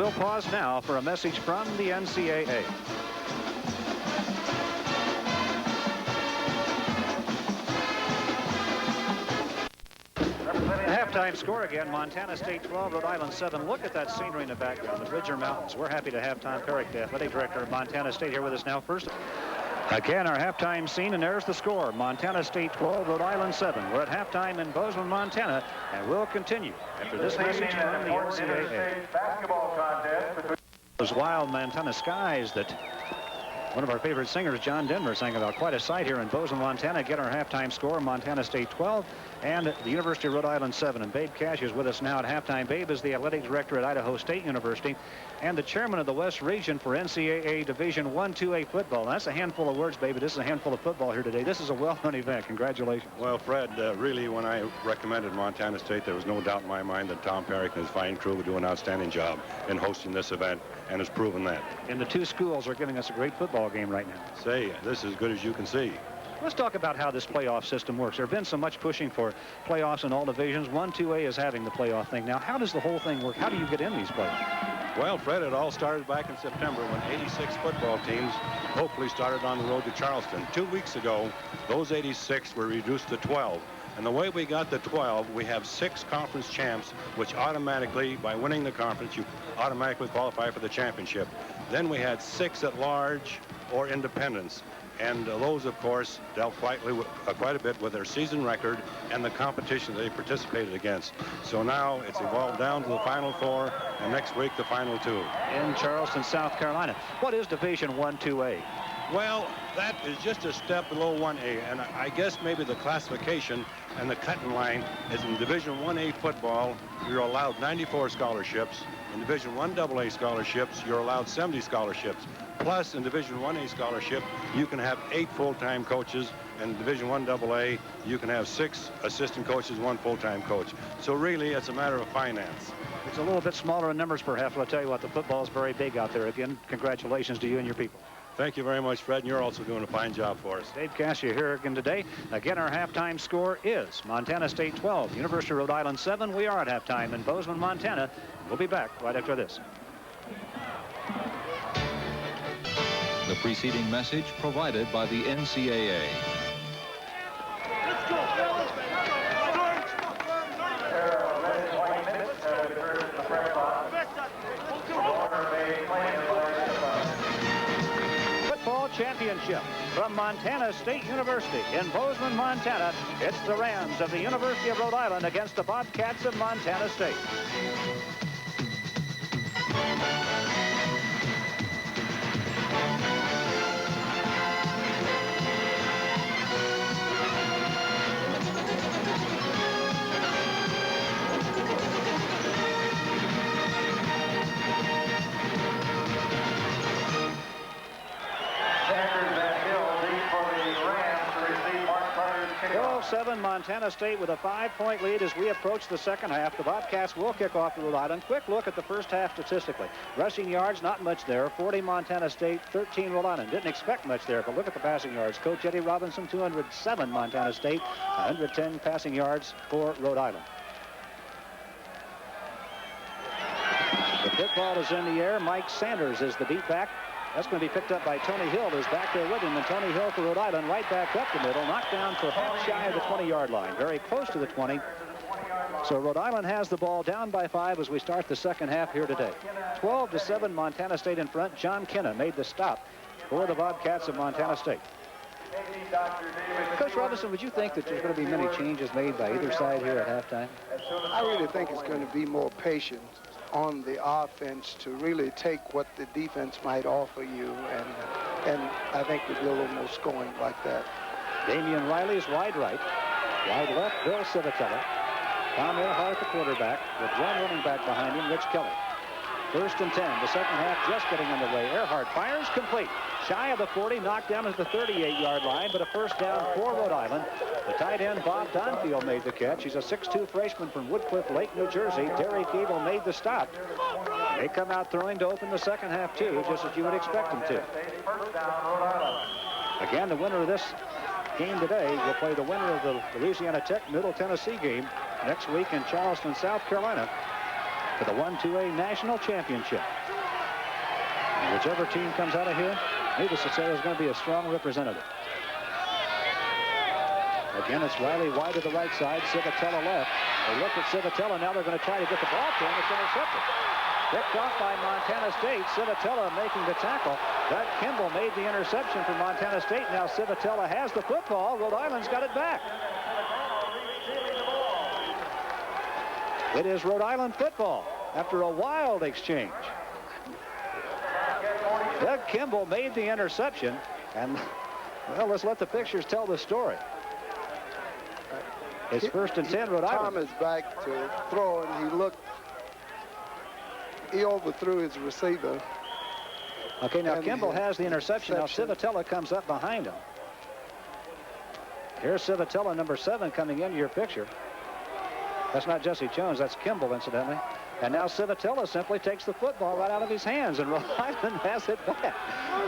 We'll pause now for a message from the NCAA. Halftime score again, Montana State 12, Rhode Island 7. Look at that scenery in the background, the Bridger Mountains. We're happy to have Tom Perrick, the athletic director of Montana State, here with us now. First, again, our halftime scene, and there's the score. Montana State 12, Rhode Island 7. We're at halftime in Bozeman, Montana, and we'll continue after this message from the NCAA. Basketball contest. Those wild Montana skies that one of our favorite singers, John Denver, sang about. Quite a sight here in Bozeman, Montana. Get our halftime score, Montana State 12 and the University of Rhode Island 7. And Babe Cash is with us now at halftime. Babe is the athletic director at Idaho State University and the chairman of the West Region for NCAA Division 1-2A football. Now, that's a handful of words, baby. This is a handful of football here today. This is a well-known event. Congratulations. Well, Fred, really, when I recommended Montana State, there was no doubt in my mind that Tom Perrick and his fine crew would do an outstanding job in hosting this event, and has proven that. And the two schools are giving us a great football game right now. Say, this is as good as you can see. Let's talk about how this playoff system works. There have been so much pushing for playoffs in all divisions. 1-2A is having the playoff thing. Now, how does the whole thing work? How do you get in these playoffs? Well, Fred, it all started back in September when 86 football teams hopefully started on the road to Charleston. 2 weeks ago, those 86 were reduced to 12. And the way we got to 12, we have 6 conference champs, which automatically, by winning the conference, you automatically qualify for the championship. Then we had 6 at large or independents. And those, of course, dealt quite a bit with their season record and the competition they participated against. So now it's evolved down to the Final 4, and next week the Final 2. In Charleston, South Carolina. What is Division 1-2A? Well, that is just a step below 1A, and I guess maybe the classification and the cutting line is in Division 1A football, you're allowed 94 scholarships. In Division 1AA scholarships, you're allowed 70 scholarships. Plus, in Division 1A scholarship, you can have 8 full-time coaches. And Division 1AA, you can have 6 assistant coaches, 1 full-time coach. So really, it's a matter of finance. It's a little bit smaller in numbers, perhaps, but I'll tell you what, the football is very big out there. Again, congratulations to you and your people. Thank you very much, Fred, and you're also doing a fine job for us. Dave Cassia here again today. Again, our halftime score is Montana State 12, University of Rhode Island 7. We are at halftime in Bozeman, Montana. We'll be back right after this. The preceding message provided by the NCAA. Let's go. Football championship from Montana State University in Bozeman, Montana. It's the Rams of the University of Rhode Island against the Bobcats of Montana State. Montana State with a 5-point lead as we approach the second half. The Bobcats will kick off to Rhode Island. Quick look at the first half statistically. Rushing yards, not much there. 40 Montana State, 13 Rhode Island. Didn't expect much there, but look at the passing yards. Coach Eddie Robinson, 207 Montana State, 110 passing yards for Rhode Island. The football is in the air. Mike Sanders is the deep back. That's going to be picked up by Tony Hill, who's back there with him. And Tony Hill for Rhode Island, right back up the middle, knocked down perhaps shy of the 20-yard line, very close to the 20. So Rhode Island has the ball down by 5 as we start the second half here today. 12-7, Montana State in front. John Kenna made the stop for the Bobcats of Montana State. Coach Robinson, would you think that there's going to be many changes made by either side here at halftime? I really think it's going to be more patient on the offense to really take what the defense might offer you, and I think there'll be a little more scoring like that. Damian Riley's wide right. Wide left, Bill Civitella. Tom Earhart, the quarterback, with one running back behind him, Rich Kelly. 1st and 10, the second half just getting underway. Earhart fires complete. Shy of the 40, knocked down at the 38-yard line, but a first down for Rhode Island. The tight end, Bob Donfield, made the catch. He's a 6'2 freshman from Woodcliff Lake, New Jersey. Derek Gable made the stop. They come out throwing to open the second half, too, just as you would expect them to. Again, the winner of this game today will play the winner of the Louisiana Tech Middle Tennessee game next week in Charleston, South Carolina. for the 1-2A national championship. And whichever team comes out of here, needless to say, is going to be a strong representative. Again, it's Riley wide to the right side, Civitella left. They look at Civitella. Now they're going to try to get the ball to him. It's intercepted. Picked off by Montana State. Civitella making the tackle. Doug Kimball made the interception for Montana State. Now Civitella has the football. Rhode Island's got it back. It is Rhode Island football after a wild exchange. Doug Kimball made the interception, and, well, let's let the pictures tell the story. It's 1st and 10, Rhode Island. Tom is back to throw, and he overthrew his receiver. Okay, now Kimball has the interception. Now Civitella comes up behind him. Here's Civitella, number 7, coming into your picture. That's not Jesse Jones, that's Kimball, incidentally. And now Civitella simply takes the football right out of his hands, and Rhode Island has it back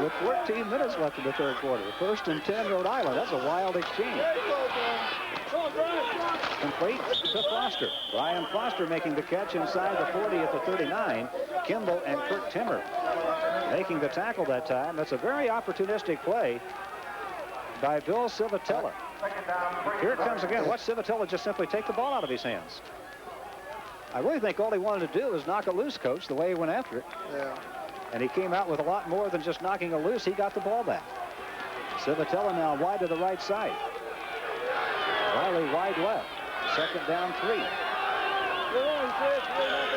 with 14 minutes left in the third quarter. 1st and 10, Rhode Island. That's a wild exchange. Complete to Foster. Brian Foster making the catch inside the 40 at the 39. Kimball and Kurt Timmer making the tackle that time. That's a very opportunistic play by Bill Civitella. Here it comes again. Watch Civitella just simply take the ball out of his hands. I really think all he wanted to do was knock it loose, Coach, the way he went after it. Yeah. And he came out with a lot more than just knocking it loose. He got the ball back. Civitella now wide to the right side. Riley wide left. 2nd down 3.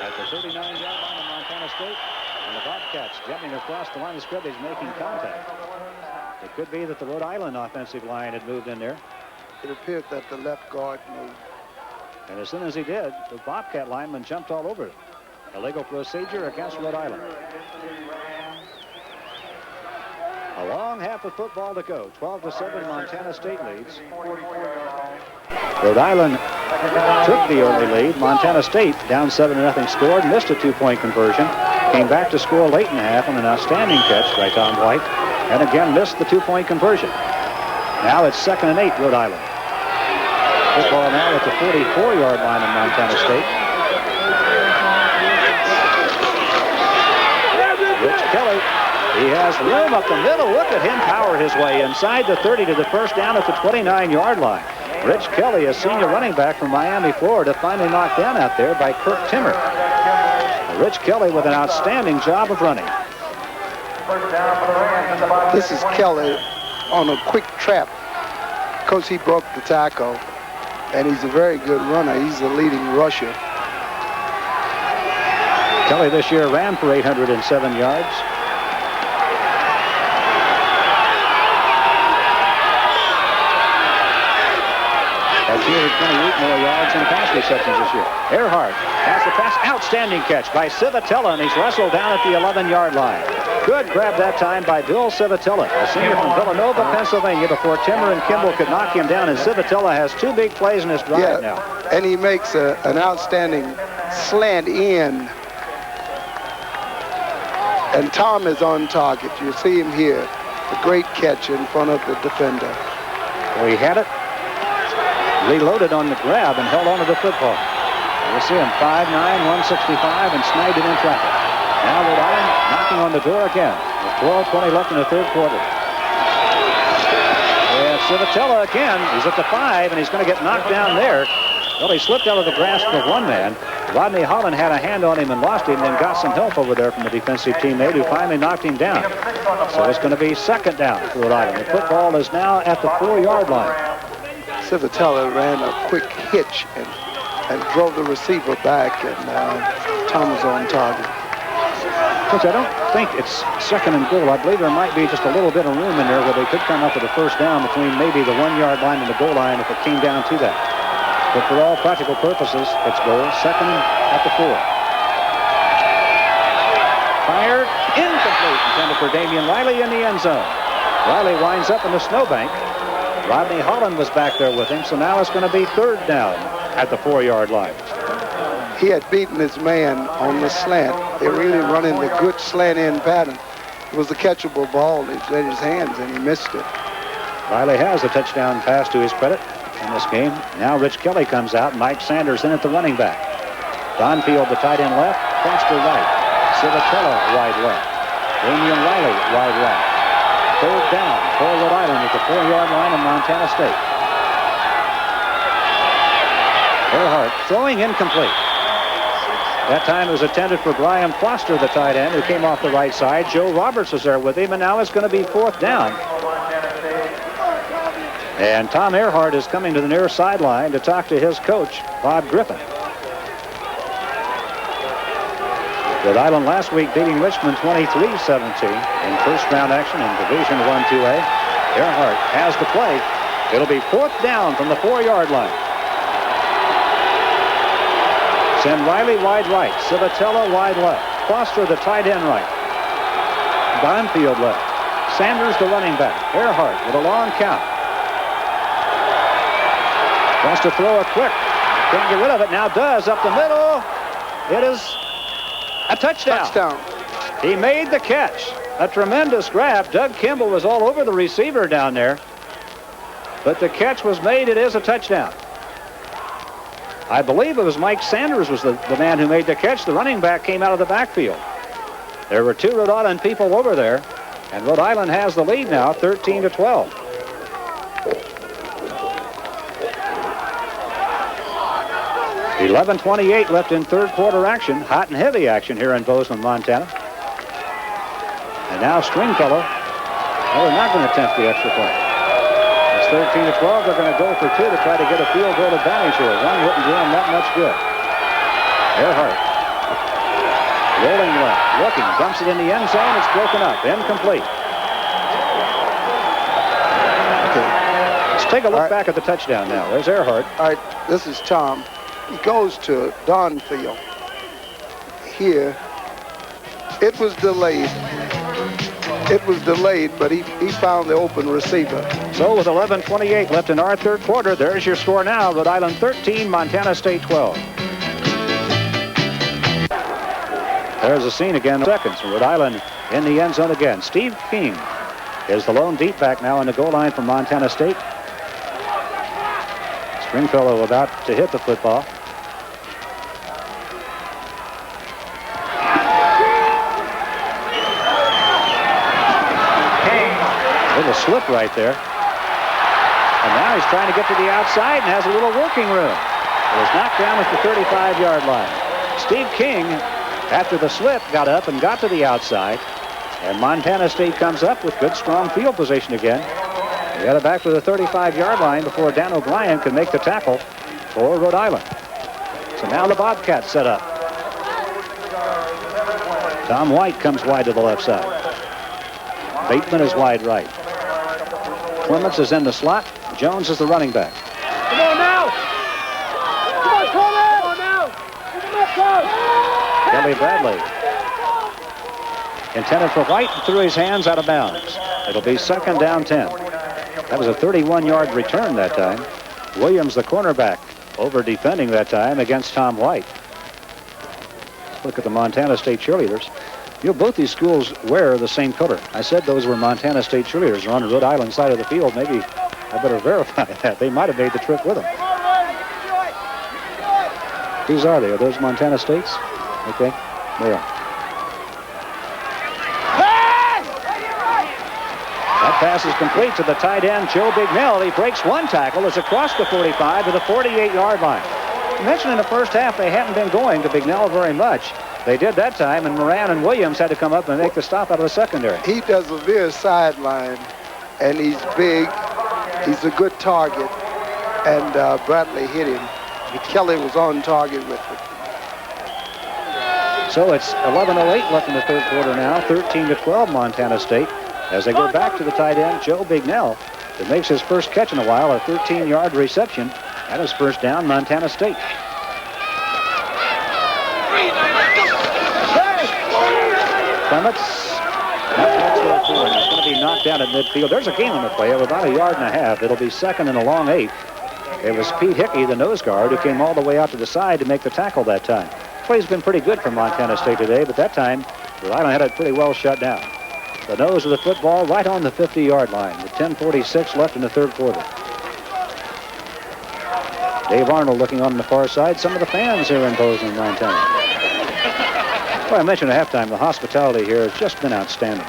At the 39-yard line of Montana State. And the Bobcats jumping across the line of scrimmage, making contact. It could be that the Rhode Island offensive line had moved in there. It appeared that the left guard moved. And as soon as he did, the Bobcat lineman jumped all over it. Illegal procedure against Rhode Island. A long half of football to go. 12-7, Montana State leads. Rhode Island took the early lead. Montana State down 7-0 scored, missed a 2-point conversion. Came back to score late in the half on an outstanding catch by Tom White. And again missed the 2-point conversion. Now it's 2nd and 8, Rhode Island. Football now at the 44-yard line of Montana State. Rich Kelly, he has room up the middle. Look at him power his way inside the 30 to the first down at the 29-yard line. Rich Kelly, a senior running back from Miami, Florida, finally knocked down out there by Kurt Timmer. Rich Kelly with an outstanding job of running. This is Kelly on a quick trap because he broke the tackle, and he's a very good runner. He's the leading rusher. Kelly this year ran for 807 yards. Had 228 more yards in pass receptions this year. Earhart has the pass. Outstanding catch by Civitella, and he's wrestled down at the 11-yard line. Good grab that time by Bill Civitella, a senior from Villanova, Pennsylvania, before Timmer and Kimball could knock him down, and Civitella has 2 big plays in his drive now. And he makes an outstanding slant in. And Tom is on target. You see him here. A great catch in front of the defender. Well, he had it, reloaded on the grab, and held on to the football. You see him 5'9", 165, and snagged it in traffic. Now Rhode Island knocking on the door again with 12:20 left in the third quarter. And Civitella again. He's at the 5, and he's going to get knocked down there. Well, he slipped out of the grasp of one man. Rodney Holland had a hand on him and lost him, then got some help over there from the defensive teammate who finally knocked him down. So it's going to be 2nd down for Rhode Island. The football is now at the 4-yard line. Civitella ran a quick hitch and drove the receiver back, and Tom was on target. Coach, I don't think it's 2nd and goal. I believe there might be just a little bit of room in there where they could come up with a first down between maybe the 1-yard line and the goal line if it came down to that. But for all practical purposes, it's goal. 2nd at the 4. Fired, incomplete, intended for Damian Riley in the end zone. Riley winds up in the snowbank. Rodney Holland was back there with him, so now it's going to be 3rd down at the 4-yard line. He had beaten his man on the slant. They're really running the good slant-in pattern. It was a catchable ball. He was in his hands, and he missed it. Riley has a touchdown pass to his credit in this game. Now Rich Kelly comes out. Mike Sanders in at the running back. Donfield, the tight end left. Foster right. Civitella wide left. Damian Riley wide right. Third down for Rhode Island at the 4-yard line in Montana State. Earhart throwing incomplete. That time it was intended for Brian Foster, the tight end, who came off the right side. Joe Roberts was there with him, and now it's going to be 4th down. And Tom Earhart is coming to the near sideline to talk to his coach, Bob Griffin. Rhode Island last week beating Richmond 23-17 in first-round action in Division I 2A. Earhart has the play. It'll be 4th down from the 4-yard line. Send Riley wide right. Civitella wide left. Foster, the tight end right. Donfield left. Sanders, the running back. Earhart with a long count. Wants to throw it quick. Can't get rid of it. Now does up the middle. It is a touchdown. Touchdown. He made the catch. A tremendous grab. Doug Kimball was all over the receiver down there. But the catch was made. It is a touchdown. I believe it was Mike Sanders was the man who made the catch. The running back came out of the backfield. There were 2 Rhode Island people over there. And Rhode Island has the lead now, 13-12. .11:28 left in third quarter action. Hot and heavy action here in Bozeman, Montana. And now Stringfellow. Well, they're not going to attempt the extra point. It's 13-12. They're going to go for 2 to try to get a field goal advantage here. One wouldn't do them that much good. Earhart. Rolling left. Looking. Dumps it in the end zone. It's broken up. Incomplete. Okay. Let's take a look back at the touchdown now. There's Earhart. All right, this is Tom. He goes to Donfield. Here, it was delayed. It was delayed, but he found the open receiver. So with 11:28 left in our third quarter, there's your score now. Rhode Island 13, Montana State 12. There's the scene again. Seconds. Rhode Island in the end zone again. Steve King is the lone deep back now on the goal line from Montana State. Stringfellow about to hit the football. Little slip right there. And now he's trying to get to the outside and has a little working room. It was knocked down at the 35-yard line. Steve King, after the slip, got up and got to the outside. And Montana State comes up with good, strong field position again. They got it back to the 35-yard line before Dan O'Brien could make the tackle for Rhode Island. So now the Bobcats set up. Tom White comes wide to the left side. Bateman is wide right. Clements is in the slot. Jones is the running back. Come on now! Come on, Coleman! Come on now! Come on, Kelly Bradley. Intended for White, threw his hands out of bounds. It'll be 2nd down 10. That was a 31-yard return that time. Williams, the cornerback, over defending that time against Tom White. Look at the Montana State cheerleaders. You know, both these schools wear the same color. I said those were Montana State cheerleaders. They're on the Rhode Island side of the field. Maybe I better verify that. They might have made the trip with them. Whose are they? Are those Montana States? Okay, they are. That pass is complete to the tight end, Joe Bignell. He breaks one tackle. It's across the 45 to the 48-yard line. I mentioned in the first half they hadn't been going to Bignell very much. They did that time, and Moran and Williams had to come up and make the stop out of the secondary. He does a veer sideline, and he's big. He's a good target, and Bradley hit him. Kelly was on target with it. So it's 11:08 left in the third quarter now, 13-12 Montana State, as they go back to the tight end, Joe Bignell, that makes his first catch in a while, a 13-yard reception. That is first down, Montana State. Clements, that's going to be knocked down at midfield. There's a gain on the play of about 1.5 yards. It'll be 2nd and a long 8. It was Pete Hickey, the nose guard, who came all the way out to the side to make the tackle that time. Play's been pretty good for Montana State today, but that time, Rhode Island had it pretty well shut down. The nose of the football right on the 50-yard line with 10:46 left in the third quarter. Dave Arnold looking on the far side. Some of the fans here in Bozeman, Montana. Well, I mentioned at halftime, the hospitality here has just been outstanding.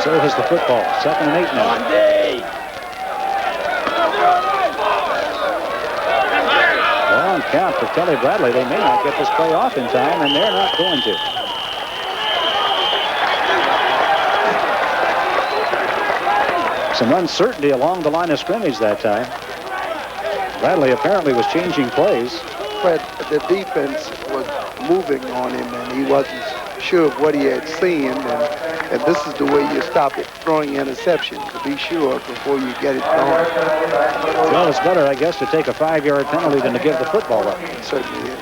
So has the football. 2nd and 8 now. Long count for Kelly Bradley. They may not get this play off in time, and they're not going to. Some uncertainty along the line of scrimmage that time. Bradley apparently was changing plays. But the defense was moving on him, and he wasn't sure of what he had seen. And this is the way you stop it, throwing interceptions, to be sure before you get it going. Well, it's better, I guess, to take a 5-yard penalty than to give the football up. It certainly is.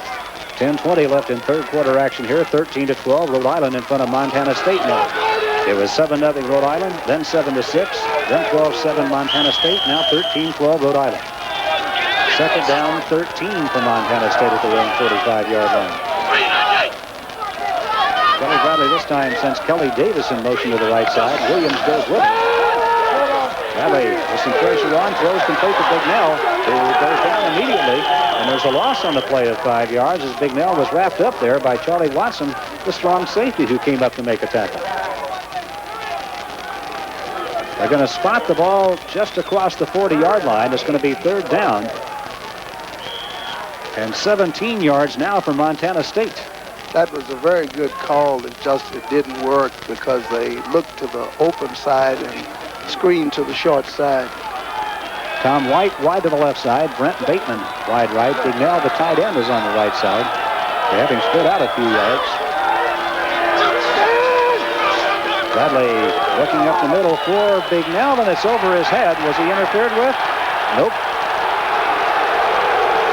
10:20 left in third quarter action here. 13-12, Rhode Island in front of Montana State now. It was 7-0 Rhode Island, then 7-6, then 12-7 Montana State, now 13-12 Rhode Island. 2nd down, 13 for Montana State at their own 45-yard line. Kelly Bradley this time sends Kelly Davis in motion to the right side. Williams goes with him. Bradley with some pressure on, throws complete to Bignell, who goes down immediately. And there's a loss on the play of 5 yards as Bignell was wrapped up there by Charlie Watson, the strong safety who came up to make a tackle. They're going to spot the ball just across the 40-yard line. It's going to be 3rd down. And 17 yards now for Montana State. That was a very good call. It didn't work because they looked to the open side and screened to the short side. Tom White wide to the left side. Brent Bateman wide right. Bignell, the tight end, is on the right side. They have him split out a few yards. Bradley looking up the middle for Bignell, and it's over his head. Was he interfered with? Nope.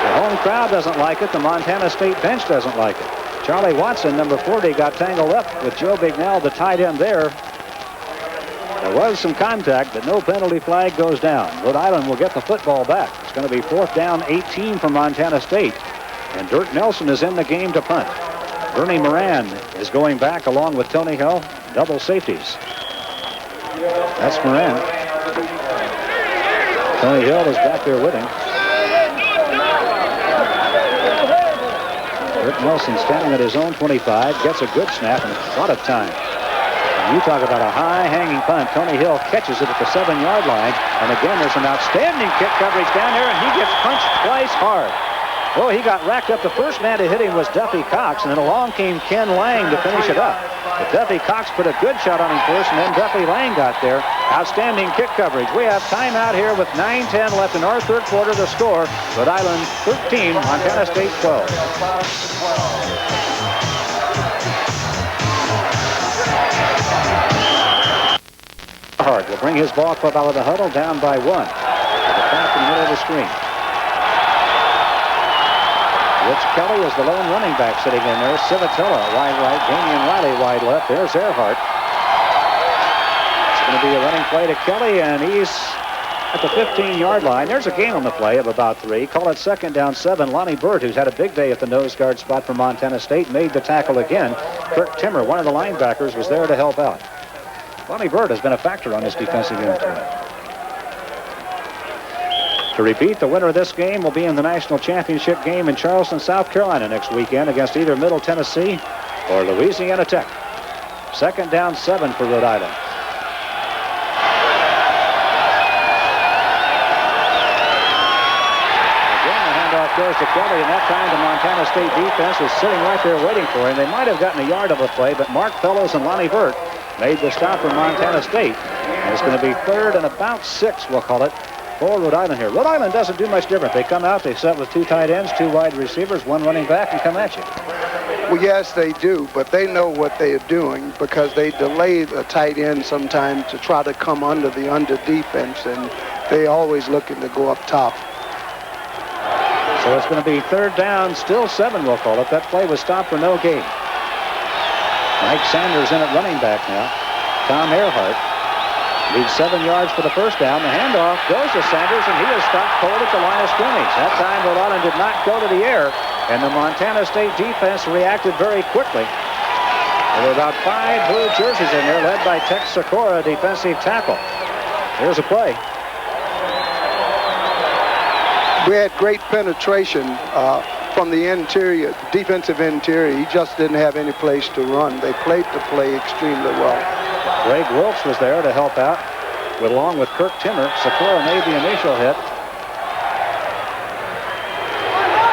The home crowd doesn't like it. The Montana State bench doesn't like it. Charlie Watson, number 40, got tangled up with Joe Bignell, the tight end there. There was some contact, but no penalty flag goes down. Rhode Island will get the football back. It's going to be 4th down, 18 for Montana State. And Dirk Nelson is in the game to punt. Bernie Moran is going back along with Tony Hill. Double safeties. That's Moran. Tony Hill is back there with him. Dirk Nelson standing at his own 25, gets a good snap and a lot of time. And you talk about a high-hanging punt. Tony Hill catches it at the 7-yard line. And again, there's an outstanding kick coverage down there, and he gets punched twice hard. Oh, he got racked up. The first man to hit him was Duffy Cox, and then along came Ken Lang to finish it up. But Duffy Cox put a good shot on him first, and then Duffy Lang got there. Outstanding kick coverage. We have timeout here with 9:10 left in our third quarter. The score, Rhode Island 13, Montana State 12. Hart will bring his ball club out of the huddle, down by 1. With a pass in the middle of the screen. Rich Kelly is the lone running back sitting in there. Civitella wide right. Damian Riley wide left. There's Earhart. It's going to be a running play to Kelly, and he's at the 15-yard line. There's a gain on the play of about 3. Call it 2nd down 7. Lonnie Bird, who's had a big day at the nose guard spot for Montana State, made the tackle again. Kurt Timmer, one of the linebackers, was there to help out. Lonnie Bird has been a factor on this defensive unit tonight. To repeat, the winner of this game will be in the national championship game in Charleston, South Carolina next weekend against either Middle Tennessee or Louisiana Tech. 2nd down 7 for Rhode Island. Again, the handoff goes to Kelly, and that time the Montana State defense was sitting right there waiting for him. They might have gotten a yard of a play, but Mark Fellows and Lonnie Burt made the stop for Montana State. And it's going to be 3rd and about 6, we'll call it, for Rhode Island here. Rhode Island doesn't do much different. They come out, they set with 2 tight ends, 2 wide receivers, 1 running back, and come at you. Well, yes, they do, but they know what they are doing because they delay the tight end sometimes to try to come under the defense, and they always looking to go up top. So it's going to be 3rd down, still 7, we'll call it. That play was stopped for no gain. Mike Sanders in at running back now. Tom Earhart leads 7 yards for the first down. The handoff goes to Sanders, and he is stopped cold at the line of scrimmage. That time, Rhode Island did not go to the air, and the Montana State defense reacted very quickly. There were about 5 blue jerseys in there, led by Tex Sikora, defensive tackle. Here's a play. We had great penetration from the interior, defensive interior. He just didn't have any place to run. They played the play extremely well. Greg Wilkes was there to help out, along with Kirk Timmer. Sikora made the initial hit.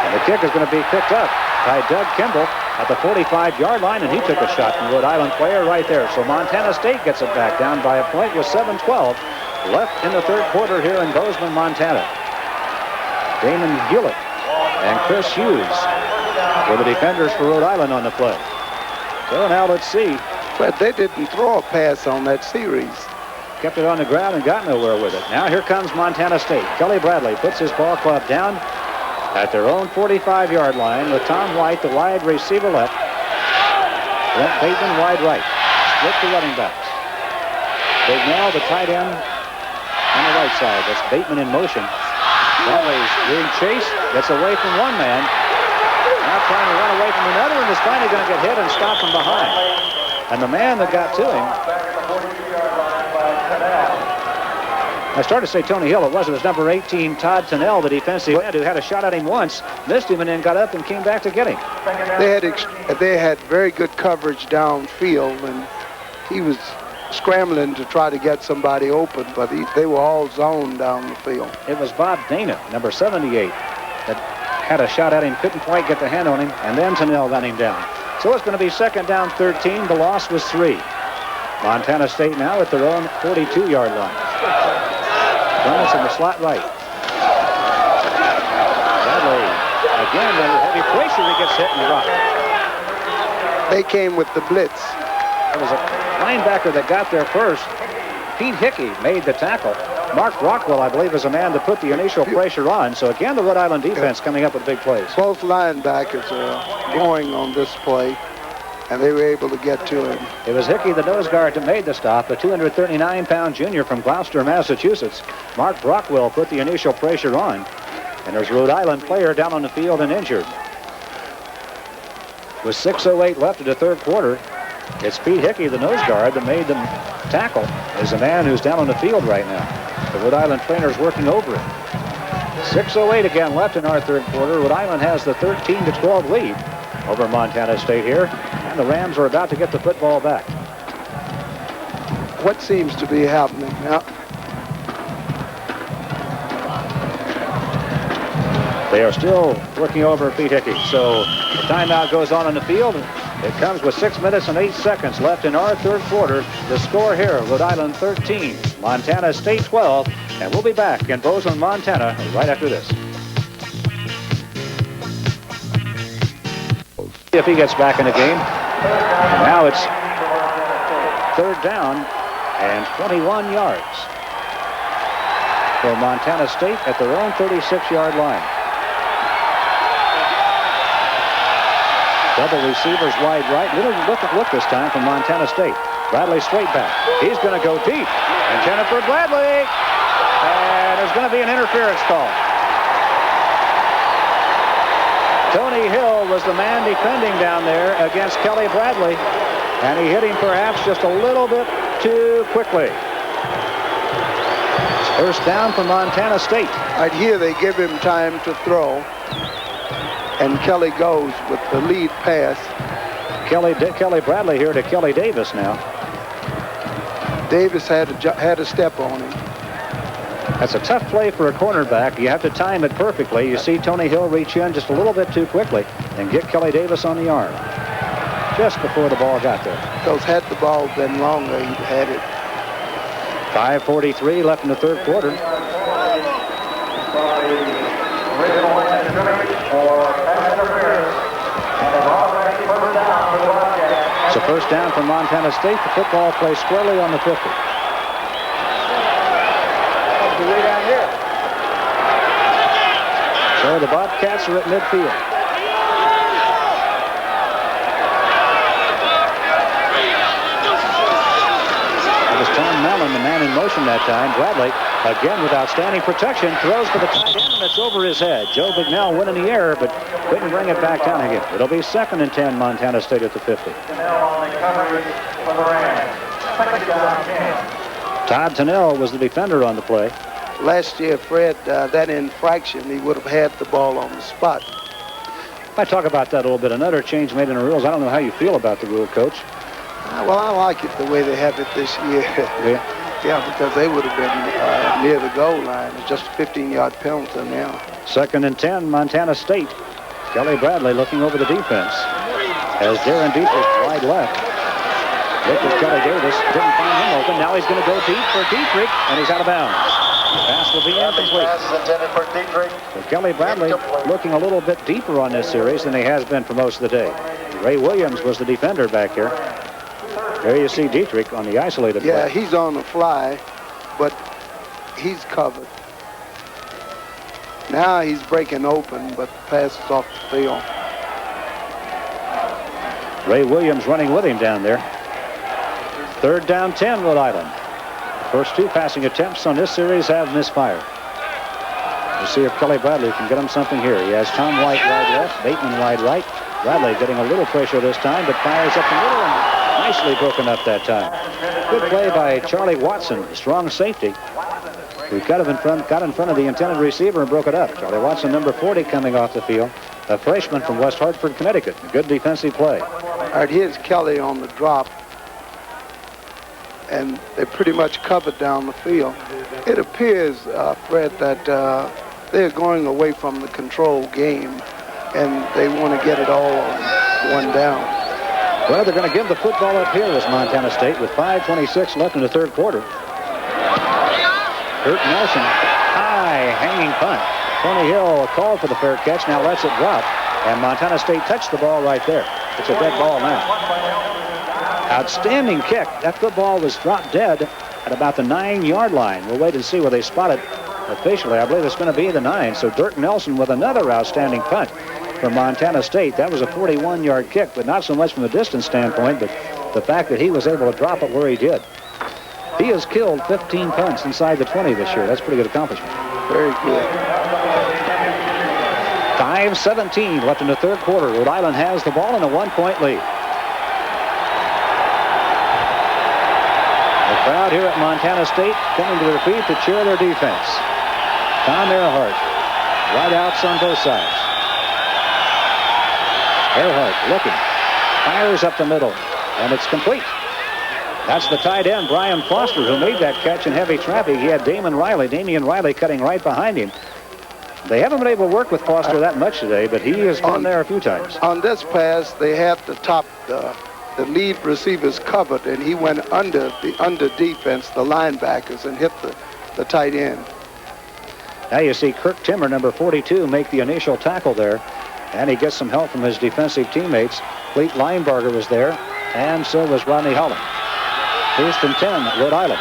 And the kick is going to be picked up by Doug Kimball at the 45-yard line, and he took a shot from Rhode Island player right there. So Montana State gets it back down by a point with 7:12 left in the third quarter here in Bozeman, Montana. Damon Hewlett and Chris Hughes were the defenders for Rhode Island on the play. So now let's see. But they didn't throw a pass on that series. Kept it on the ground and got nowhere with it. Now here comes Montana State. Kelly Bradley puts his ball club down at their own 45-yard line with Tom White, the wide receiver left. Brent Bateman wide right. Split the running backs. Bignell, the tight end, on the right side. That's Bateman in motion. Bradley's being chased. Gets away from one man. Now trying to run away from another, and is finally going to get hit and stop from behind. And the man that got to him, I started to say Tony Hill. It wasn't. It was number 18, Todd Tennell, the defensive end, who had a shot at him once, missed him, and then got up and came back to get him. They had very good coverage downfield, and he was scrambling to try to get somebody open, but they were all zoned down the field. It was Bob Dana, number 78, that had a shot at him, couldn't quite get the hand on him, and then Tennell ran him down. So it's going to be second down 13. The loss was 3. Montana State now at their own 42-yard line. Clements in the slot right. Bradley again under heavy pressure. He gets hit and dropped. They came with the blitz. It was a linebacker that got there first. Pete Hickey made the tackle. Mark Rockwell, I believe, is a man that put the initial pressure on. So again, the Rhode Island defense coming up with big plays. Both linebackers are going on this play, and they were able to get to him. It was Hickey, the nose guard, that made the stop, a 239-pound junior from Gloucester, Massachusetts. Mark Rockwell put the initial pressure on, and there's a Rhode Island player down on the field and injured. With 6:08 left in the third quarter, it's Pete Hickey, the nose guard, that made the tackle. Is the man who's down on the field right now. The Rhode Island trainer's working over it. 6:08 again left in our third quarter. Rhode Island has the 13-12 lead over Montana State here, and the Rams are about to get the football back. What seems to be happening now? They are still working over Pete Hickey. So the timeout goes on the field. It comes with 6 minutes and 8 seconds left in our third quarter. The score here, Rhode Island 13, Montana State 12, and we'll be back in Bozeman, Montana right after this. If he gets back in the game. And now it's third down and 21 yards for Montana State at their own 36-yard line. Double receivers wide right. Little look this time from Montana State. Bradley straight back. He's going to go deep. Intended for Bradley. And there's going to be an interference call. Tony Hill was the man defending down there against Kelly Bradley. And he hit him perhaps just a little bit too quickly. First down for Montana State. Right here they give him time to throw. And Kelly goes with the lead pass. Kelly Bradley here to Kelly Davis now. Davis had a step on him. That's a tough play for a cornerback. You have to time it perfectly. You see Tony Hill reach in just a little bit too quickly and get Kelly Davis on the arm just before the ball got there. Because had the ball been longer, he'd had it. 5:43 left in the third quarter. It's a first down for Montana State. The football plays squarely on the 50. Way down here. So the Bobcats are at midfield. It was Tom Mellon, the man in motion that time. Bradley, again with outstanding protection, throws for the tight end, and it's over his head. Joe Bignell went in the air, but couldn't bring it back down again. It'll be 2nd and 10, Montana State at the 50. Todd Tennell was the defender on the play. last year, Fred, that infraction, he would have had the ball on the spot. I talk about that a little bit. Another change made in the rules. I don't know how you feel about the rule, Coach. Well, I like it the way they have it this year. Yeah. Yeah, because they would have been near the goal line. It's just a 15-yard penalty now. 2nd and 10, Montana State. Kelly Bradley looking over the defense as Darren Dietrich wide left. Looked at Kelly Davis, didn't find him open. Now he's going to go deep for Dietrich, and he's out of bounds. The pass will be incomplete. Pass is intended for Dietrich. So Kelly Bradley looking a little bit deeper on this series than he has been for most of the day. Ray Williams was the defender back here. There you see Dietrich on the isolated play. Yeah, he's on the fly, but he's covered. Now he's breaking open, but the pass is off the field. Ray Williams running with him down there. 3rd down 10, Rhode Island. First 2 passing attempts on this series have misfired. We'll see if Kelly Bradley can get him something here. He has Tom White wide left, Bateman wide right. Bradley getting a little pressure this time, but fires up the middle and nicely broken up that time. Good play by Charlie Watson, the strong safety, who got in front of the intended receiver and broke it up. Charlie Watson, number 40, coming off the field. A freshman from West Hartford, Connecticut. A good defensive play. All right, here's Kelly on the drop. And they're pretty much covered down the field. It appears, Fred, that they're going away from the control game, and they want to get it all on 1 down. Well, they're going to give the football up here as Montana State with 5:26 left in the 3rd quarter. Kurt Nelson, high hanging punt. Tony Hill called for the fair catch, now lets it drop. And Montana State touched the ball right there. It's a dead ball now. Outstanding kick. That football was dropped dead at about the 9-yard line. We'll wait and see where they spot it officially. I believe it's going to be the 9. So Dirk Nelson with another outstanding punt from Montana State. That was a 41-yard kick, but not so much from a distance standpoint, but the fact that he was able to drop it where he did. He has killed 15 punts inside the 20 this year. That's a pretty good accomplishment. Very good. 5:17 left in the 3rd quarter. Rhode Island has the ball in a 1-point lead. The crowd here at Montana State coming to their feet to cheer their defense. Tom Earhart, right outs on both sides. Earhart looking, fires up the middle, and it's complete. That's the tight end, Brian Foster, who made that catch in heavy traffic. He had Damian Riley cutting right behind him. They haven't been able to work with Foster that much today, but he has been there a few times. On this pass, they had the top, the lead receivers covered, and he went under defense, the linebackers, and hit the tight end. Now you see Kirk Timmer, number 42, make the initial tackle there, and he gets some help from his defensive teammates. Fleet Linebarger was there, and so was Rodney Holland. 1st and 10, Rhode Island.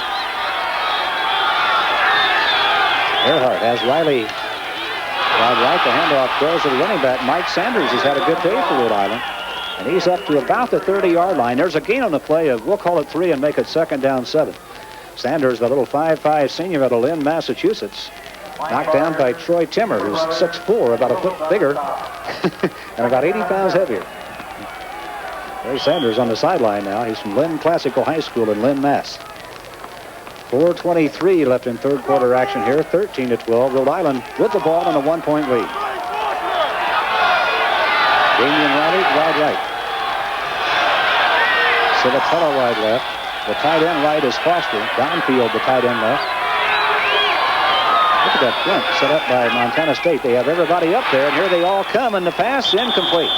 Earhart has Riley wide right. The handoff goes to the running back. Mike Sanders has had a good day for Rhode Island, and he's up to about the 30-yard line. There's a gain on the play of, we'll call it 3 and make it 2nd down 7. Sanders, the little 5'5" senior out of Lynn, Massachusetts, knocked down by Troy Timmer, who's 6'4", about a foot bigger, and about 80 pounds heavier. There's Sanders on the sideline now. He's from Lynn Classical High School in Lynn, Mass. 4:23 left in 3rd quarter action here. 13-12. Rhode Island with the ball on a 1-point lead. Damian Riley wide right. Civatella wide left. The tight end right is Foster. Downfield, the tight end left. Look at that front set up by Montana State. They have everybody up there, and here they all come, and the pass incomplete.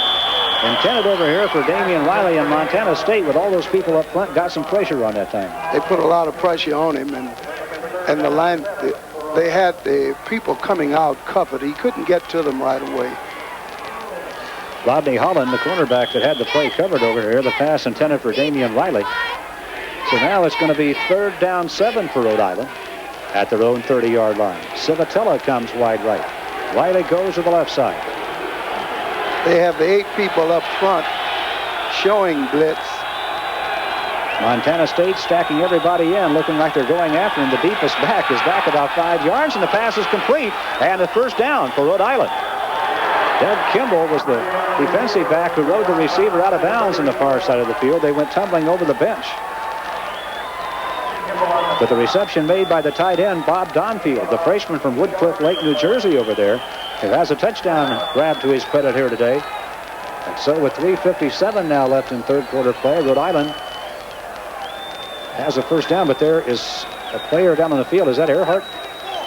Intended over here for Damian Riley, and Montana State, with all those people up front, got some pressure on that time. They put a lot of pressure on him, and the line, they had the people coming out covered. He couldn't get to them right away. Rodney Holland, the cornerback that had the play covered over here, the pass intended for Damian Riley. So now it's going to be 3rd down 7 for Rhode Island at their own 30-yard line. Civatella comes wide right. Riley goes to the left side. They have the 8 people up front showing blitz. Montana State stacking everybody in, looking like they're going after him. The deepest back is back about 5 yards, and the pass is complete. And the 1st down for Rhode Island. Doug Kimball was the defensive back who rode the receiver out of bounds on the far side of the field. They went tumbling over the bench. With the reception made by the tight end, Bob Donfield, the freshman from Woodcliff Lake, New Jersey over there, who has a touchdown grab to his credit here today. And so with 3:57 now left in third quarter play, Rhode Island has a first down, but there is a player down on the field. Is that Earhart?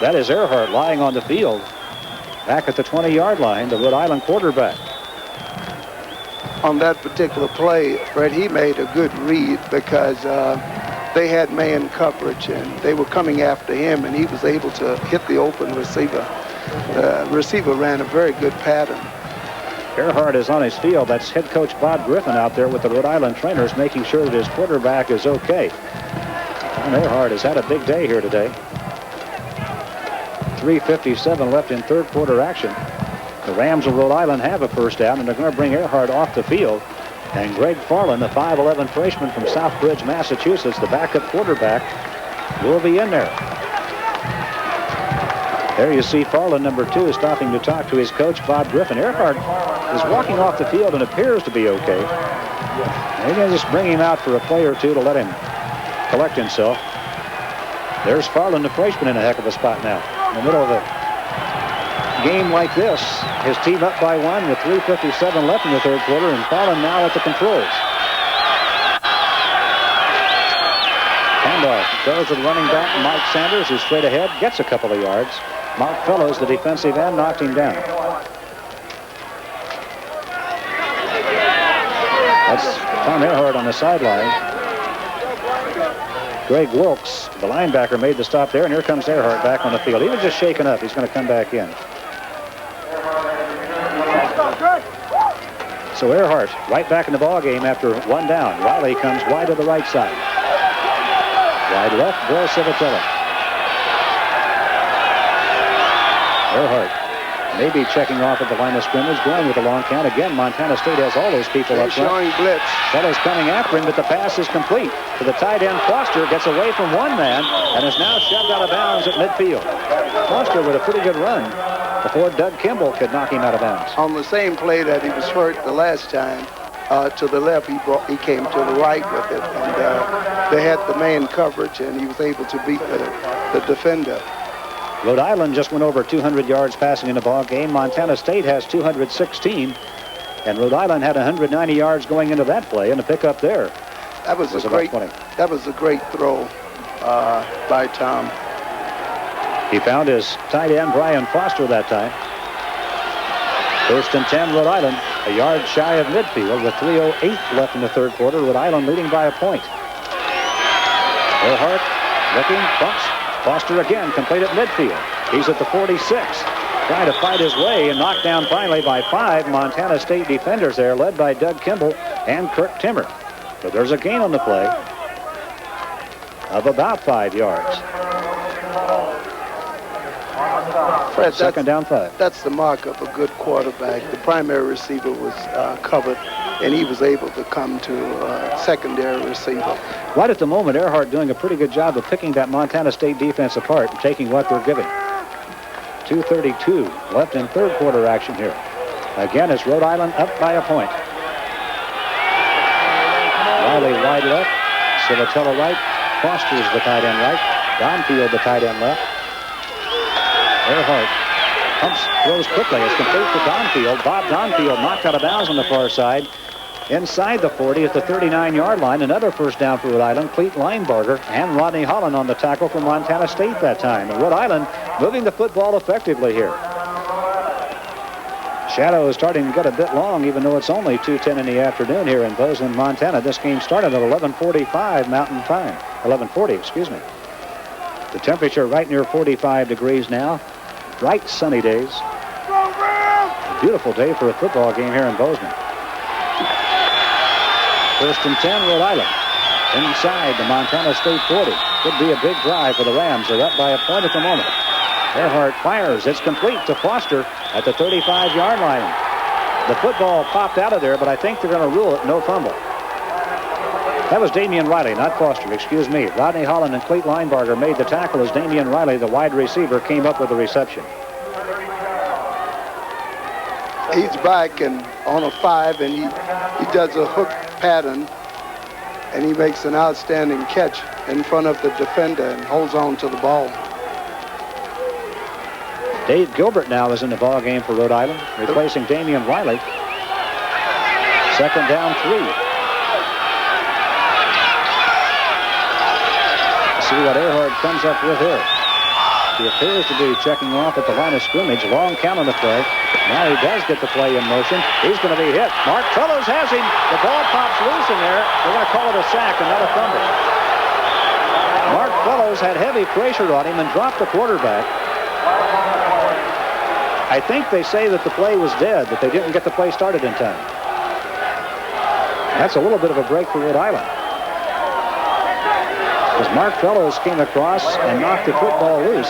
That is Earhart lying on the field back at the 20-yard line, the Rhode Island quarterback. On that particular play, Fred, he made a good read because they had man coverage and they were coming after him, and he was able to hit the open receiver. The receiver ran a very good pattern. Earhart is on his field. That's head coach Bob Griffin out there with the Rhode Island trainers, making sure that his quarterback is okay. Tom Earhart has had a big day here today. 3:57 left in third quarter action. The Rams of Rhode Island have a first down, and they're going to bring Earhart off the field. And Greg Farland, the 5'11 freshman from Southbridge, Massachusetts, the backup quarterback, will be in there. There you see Farland, number 2, stopping to talk to his coach, Bob Griffin. Earhart is walking off the field and appears to be okay. They're going to just bring him out for a play or two to let him collect himself. There's Farland, the freshman, in a heck of a spot now. In the middle of a game like this, his team up by 1 with 3:57 left in the third quarter, and Farland now at the controls. Handoff goes to the running back, Mike Sanders, who's straight ahead, gets a couple of yards. Mark Fellows, the defensive end, knocked him down. That's Tom Earhart on the sideline. Greg Wilkes, the linebacker, made the stop there, and here comes Earhart back on the field. He was just shaken up. He's going to come back in. So Earhart right back in the ball game after one down. Riley comes wide to the right side. Wide left, Bill Civitelli. Earhart maybe checking off at the line of scrimmage, going with a long count. Again, Montana State has all those people up front. Showing blitz. Fellows coming after him, but the pass is complete. To the tight end, Foster gets away from one man and is now shoved out of bounds at midfield. Foster with a pretty good run before Doug Kimball could knock him out of bounds. On the same play that he was hurt the last time, to the left, he came to the right with it, and they had the man coverage, and he was able to beat the defender. Rhode Island just went over 200 yards passing in the ball game. Montana State has 216, and Rhode Island had 190 yards going into that play, and the pickup there. That was a great throw by Tom. He found his tight end, Brian Foster, that time. First and 10, Rhode Island, a yard shy of midfield with 3:08 left in the third quarter. Rhode Island leading by a point. Earhart looking, bumps. Foster again, complete at midfield. He's at the 46, trying to fight his way and knocked down finally by 5 Montana State defenders there, led by Doug Kimball and Kirk Timmer. But there's a gain on the play of about 5 yards. Fred, second down 5. That's the mark of a good quarterback. The primary receiver was covered, and he was able to come to secondary receiver. Right at the moment, Earhart doing a pretty good job of picking that Montana State defense apart and taking what they're giving. 2:32 left in third quarter action here. Again, it's Rhode Island up by a point. Riley wide left, Civitelli right, Foster's the tight end right, Donfield the tight end left. Earhart pumps, throws quickly. It's complete to Donfield. Bob Donfield knocked out of bounds on the far side. Inside the 40 at the 39-yard line. Another first down for Rhode Island. Cleet Linebarger and Rodney Holland on the tackle for Montana State that time. And Rhode Island moving the football effectively here. Shadow is starting to get a bit long, even though it's only 2:10 in the afternoon here in Bozeman, Montana. This game started at 11:45 Mountain Time. 11:40, excuse me. The temperature right near 45 degrees now. Bright sunny days. A beautiful day for a football game here in Bozeman. First and 10, Rhode Island. Inside the Montana State 40. Could be a big drive for the Rams. They're up by a point at the moment. Earhart fires. It's complete to Foster at the 35-yard line. The football popped out of there, but I think they're going to rule it no fumble. That was Damian Riley, not Foster, excuse me. Rodney Holland and Cleet Linebarger made the tackle as Damian Riley, the wide receiver, came up with the reception. He's back and on a 5, and he does a hook pattern and he makes an outstanding catch in front of the defender and holds on to the ball. Dave Gilbert now is in the ball game for Rhode Island, replacing Damian Riley. Second down, 3. Let's see what Earhart comes up with here. He appears to be checking off at the line of scrimmage. Long count on the play. Now he does get the play in motion. He's going to be hit. Mark Fellows has him. The ball pops loose in there. They're going to call it a sack and not a fumble. Mark Fellows had heavy pressure on him and dropped the quarterback. I think they say that the play was dead, that they didn't get the play started in time. That's a little bit of a break for Rhode Island. As Mark Fellows came across and knocked the football loose,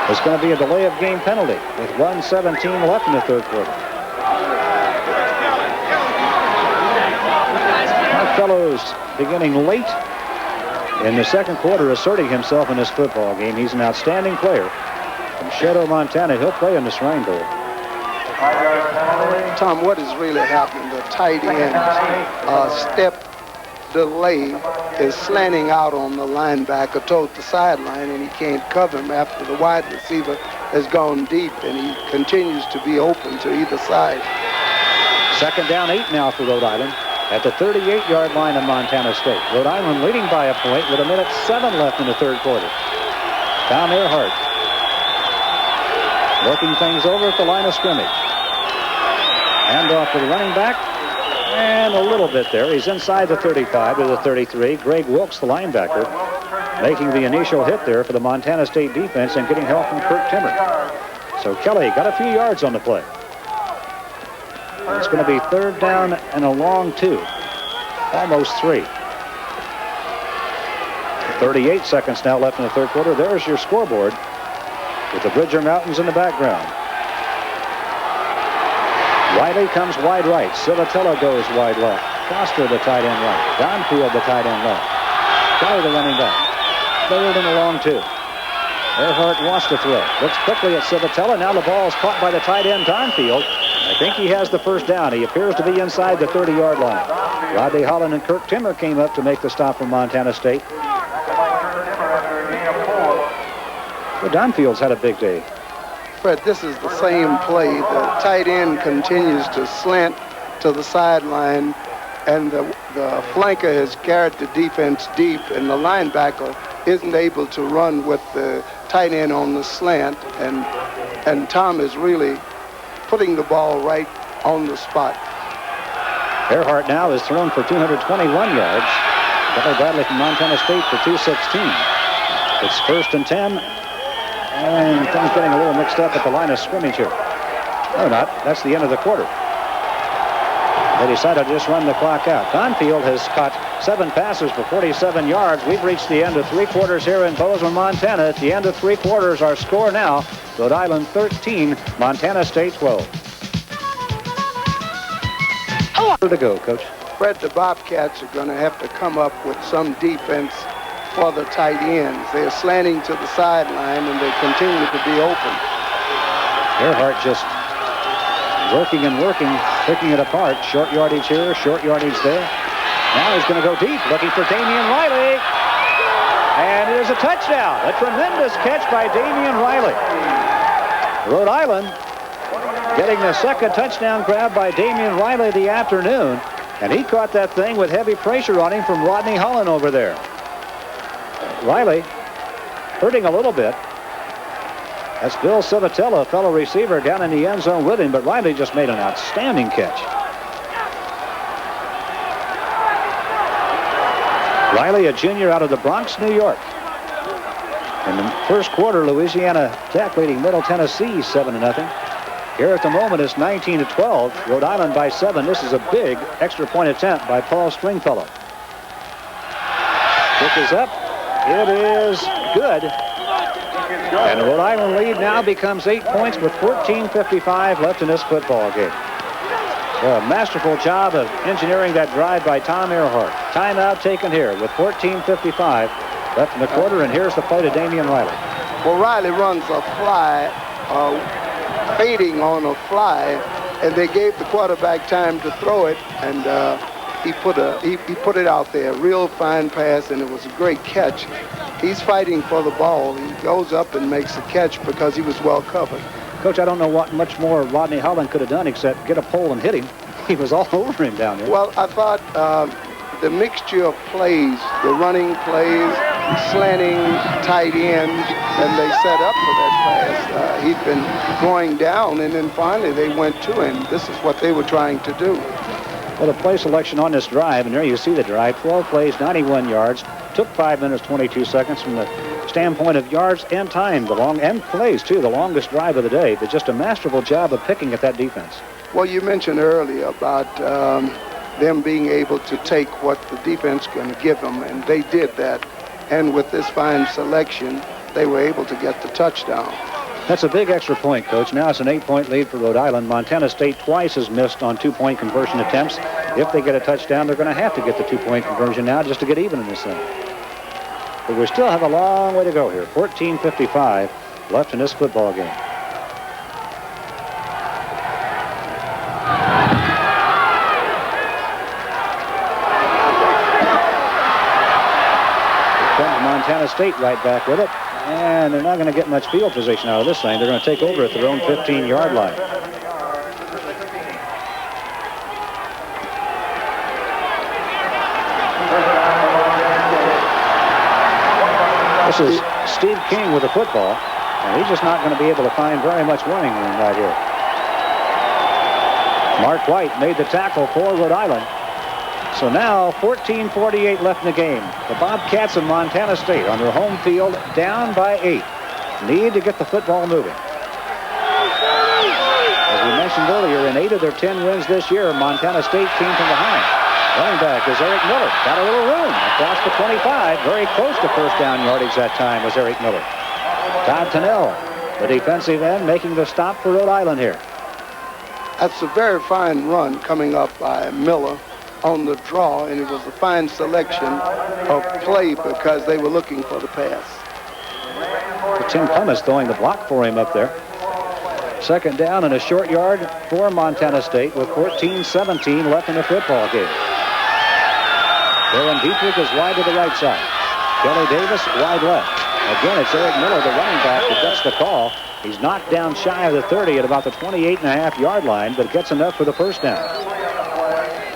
there's going to be a delay of game penalty with 1:17 left in the third quarter. Mark Fellows beginning late in the second quarter, asserting himself in this football game. He's an outstanding player. From Shadow, Montana, he'll play in the Shrine Bowl. Tom, what has really happened? The tight end step delay is slanting out on the linebacker toward the sideline, and he can't cover him after the wide receiver has gone deep, and he continues to be open to either side. Second down, 8 now for Rhode Island at the 38-yard line of Montana State. Rhode Island leading by a point with 1:07 left in the third quarter. Tom Earhart working things over at the line of scrimmage. Hand off to the running back. And a little bit there. He's inside the 35 to the 33. Greg Wilkes, the linebacker, making the initial hit there for the Montana State defense and getting help from Kirk Timmer. So Kelly got a few yards on the play. It's going to be third down and a long 2. Almost 3. 38 seconds now left in the third quarter. There's your scoreboard with the Bridger Mountains in the background. Riley comes wide right. Civatella goes wide left. Foster, the tight end right. Donfield, the tight end left. Kelly, the running back. Third and a long 2. Earhart wants to throw. Looks quickly at Civatella. Now the ball is caught by the tight end, Donfield. I think he has the first down. He appears to be inside the 30-yard line. Rodney Holland and Kirk Timmer came up to make the stop for Montana State. Well, Donfield's had a big day. Fred, this is the same play. The tight end continues to slant to the sideline, and the flanker has carried the defense deep, and the linebacker isn't able to run with the tight end on the slant, and Tom is really putting the ball right on the spot. Earhart now is thrown for 221 yards. Kelly Bradley from Montana State for 216. It's first and 10. And things getting a little mixed up at the line of scrimmage here. No, not. That's the end of the quarter. They decided to just run the clock out. Donfield has caught 7 passes for 47 yards. We've reached the end of 3 quarters here in Bozeman, Montana. At the end of 3 quarters, our score now, Rhode Island 13, Montana State 12. Where to go, Coach? Fred, the Bobcats are going to have to come up with some defense for the tight ends. They're slanting to the sideline, and they continue to be open. Earhart just working and working, picking it apart. Short yardage here, short yardage there. Now he's going to go deep, looking for Damian Riley. And it is a touchdown. A tremendous catch by Damian Riley. Rhode Island getting the second touchdown grab by Damian Riley of the afternoon. And he caught that thing with heavy pressure on him from Rodney Holland over there. Riley hurting a little bit. That's Bill Civatella, a fellow receiver, down in the end zone with him, but Riley just made an outstanding catch. Riley, a junior out of the Bronx, New York. In the first quarter, Louisiana Tech leading Middle Tennessee 7-0. Here at the moment, it's 19-12. Rhode Island by 7. This is a big extra point attempt by Paul Stringfellow. Kick is up. It is good. And the Rhode Island lead now becomes 8 points with 14:55 left in this football game. A masterful job of engineering that drive by Tom Earhart. Timeout taken here with 14:55 left in the quarter, and here's the play to Damian Riley. Well, Riley runs a fly, fading on a fly, and they gave the quarterback time to throw it, and he put it out there, real fine pass, and it was a great catch. He's fighting for the ball. He goes up and makes a catch because he was well covered. Coach, I don't know what much more Rodney Holland could have done except get a pole and hit him. He was all over him down there. Well, I thought the mixture of plays, the running plays, slanting tight ends, and they set up for that pass. He'd been going down, and then finally they went to him. This is what they were trying to do. Well, the play selection on this drive, and there you see the drive, 12 plays, 91 yards, took 5 minutes, 22 seconds from the standpoint of yards and time, and plays, too, the longest drive of the day, but just a masterful job of picking at that defense. Well, you mentioned earlier about them being able to take what the defense going to give them, and they did that. And with this fine selection, they were able to get the touchdown. That's a big extra point, Coach. Now it's an 8-point lead for Rhode Island. Montana State twice has missed on 2-point conversion attempts. If they get a touchdown, they're going to have to get the 2-point conversion now just to get even in this thing. But we still have a long way to go here. 14:55 left in this football game. Montana State right back with it, and they're not going to get much field position out of this thing. They're going to take over at their own 15-yard line. This is Steve King with the football, and he's just not going to be able to find very much running room right here. Mark White made the tackle for Rhode Island. So now 14:48 left in the game. The Bobcats of Montana State on their home field down by 8. Need to get the football moving. As we mentioned earlier, in 8 of their 10 wins this year, Montana State came from behind. Running back is Eric Miller. Got a little room across the 25. Very close to first down yardage that time was Eric Miller. Todd Tennell, the defensive end, making the stop for Rhode Island here. That's a very fine run coming up by Miller on the draw, and it was a fine selection of play because they were looking for the pass. Tim Pumice throwing the block for him up there. Second down and a short yard for Montana State with 14:17 left in the football game. Darren Dietrich is wide to the right side. Kelly Davis wide left. Again, it's Eric Miller, the running back, that gets the call. He's knocked down shy of the 30 at about the 28.5-yard line, but gets enough for the first down.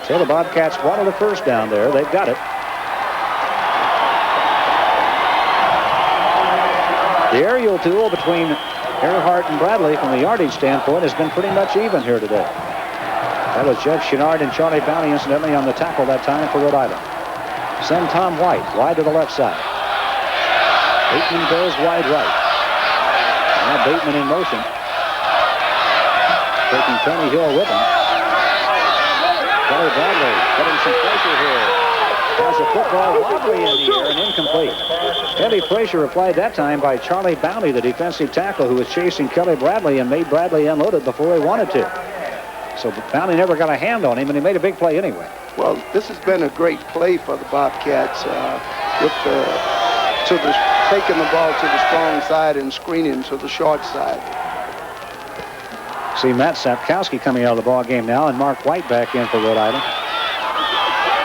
So the Bobcats wanted the first down there. They've got it. The aerial duel between Earhart and Bradley from the yardage standpoint has been pretty much even here today. That was Jeff Chenard and Charlie Bounty, incidentally, on the tackle that time for Rhode Island. Send Tom White wide to the left side. Bateman goes wide right. Now Bateman in motion. Taking Tony Hill with him. Kelly Bradley putting some pressure here. Has the football wobbly in the air and incomplete. Heavy pressure applied that time by Charlie Bounty, the defensive tackle, who was chasing Kelly Bradley and made Bradley unloaded before he wanted to. So Bounty never got a hand on him, and he made a big play anyway. Well, this has been a great play for the Bobcats taking the ball to the strong side and screening to the short side. See Matt Sapkowski coming out of the ball game now, and Mark White back in for Rhode Island.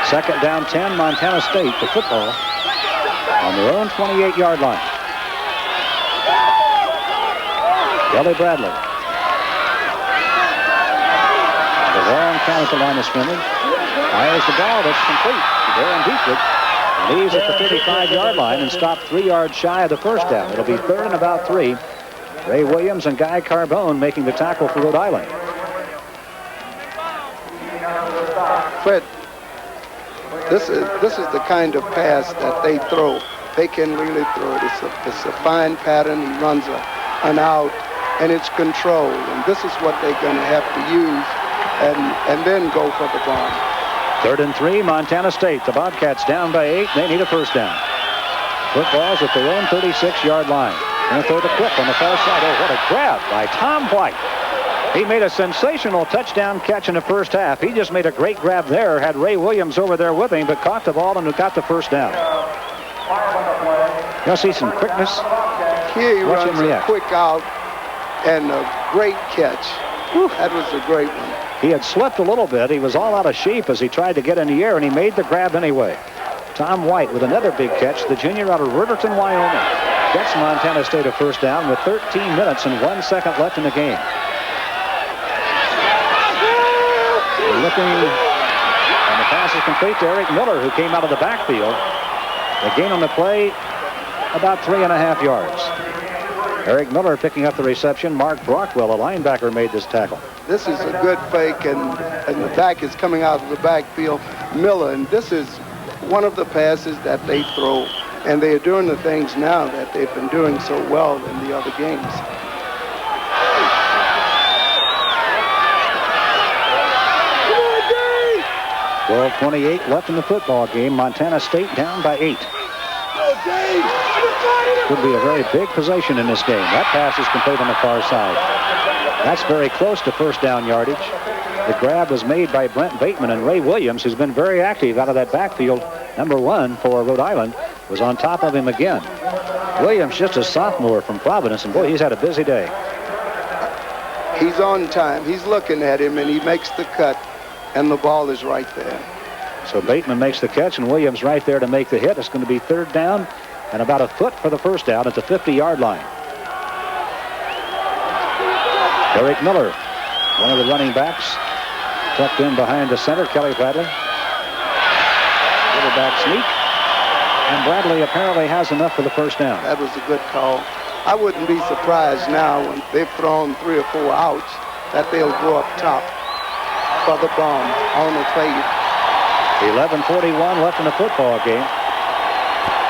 Second down 10, Montana State, the football on their own 28-yard line. Kelly Bradley. The long count at the line of scrimmage. Fires the ball, that's complete. Darren Dietrich leaves at the 35-yard line and stopped 3 yards shy of the first down. It'll be third and about 3. Ray Williams and Guy Carbone making the tackle for Rhode Island. Fred, this is the kind of pass that they throw. They can really throw it. It's a fine pattern. He runs an out, and it's controlled. And this is what they're going to have to use and then go for the bomb. Third and 3, Montana State. The Bobcats down by 8. They need a first down. Football's at their own 36-yard line. And throw the quick on the far side. Oh, what a grab by Tom White. He made a sensational touchdown catch in the first half. He just made a great grab there. Had Ray Williams over there with him, but caught the ball and got the first down. You'll see some quickness. Here he runs a quick out and a great catch. That was a great one. He had slipped a little bit. He was all out of shape as he tried to get in the air, and he made the grab anyway. Tom White with another big catch, the junior out of Riverton, Wyoming. Gets Montana State a first down with 13 minutes and 1 second left in the game. Looking, and the pass is complete to Eric Miller, who came out of the backfield. The gain on the play, about 3.5 yards. Eric Miller picking up the reception. Mark Brockwell, a linebacker, made this tackle. This is a good fake, and the back is coming out of the backfield. Miller, and this is one of the passes that they throw, and they are doing the things now that they've been doing so well in the other games. Well, 12:28 left in the football game. Montana State down by 8. Could be a very big possession in this game. That pass is complete on the far side. That's very close to first down yardage. The grab was made by Brent Bateman, and Ray Williams, who's been very active out of that backfield, number 1 for Rhode Island, was on top of him again. Williams, just a sophomore from Providence, and boy, he's had a busy day. He's on time. He's looking at him, and he makes the cut, and the ball is right there. So Bateman makes the catch, and Williams right there to make the hit. It's going to be third down and about a foot for the first down at the 50-yard line. Eric Miller, one of the running backs, tucked in behind the center, Kelly Bradley. Quarterback sneak, and Bradley apparently has enough for the first down. That was a good call. I wouldn't be surprised now when they've thrown 3 or 4 outs that they'll go up top for the bomb on the fade. 11:41 left in the football game.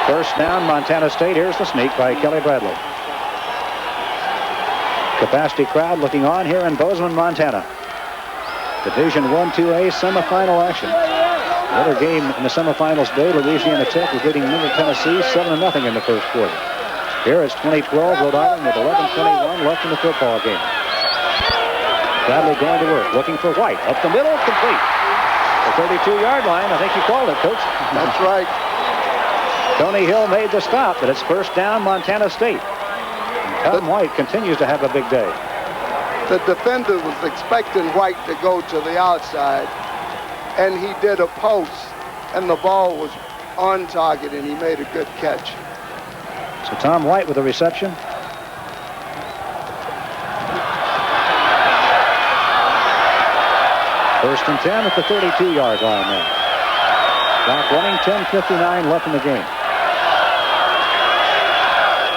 First down, Montana State. Here's the sneak by Kelly Bradley. Capacity crowd looking on here in Bozeman, Montana. Division I 2A semifinal action. Another game in the semifinals today. Louisiana Tech is leading Middle Tennessee 7-0 in the first quarter. Here it's 2012 Rhode Island with 11:21 left in the football game. Bradley going to work, looking for White. Up the middle, complete. The 32-yard line. I think you called it, Coach. That's right. Tony Hill made the stop, but it's first down, Montana State. And Tom White continues to have a big day. The defender was expecting White to go to the outside, and he did a post, and the ball was on target, and he made a good catch. So Tom White with the reception. First and 10 at the 32-yard line now. Clock running, 10:59 left in the game.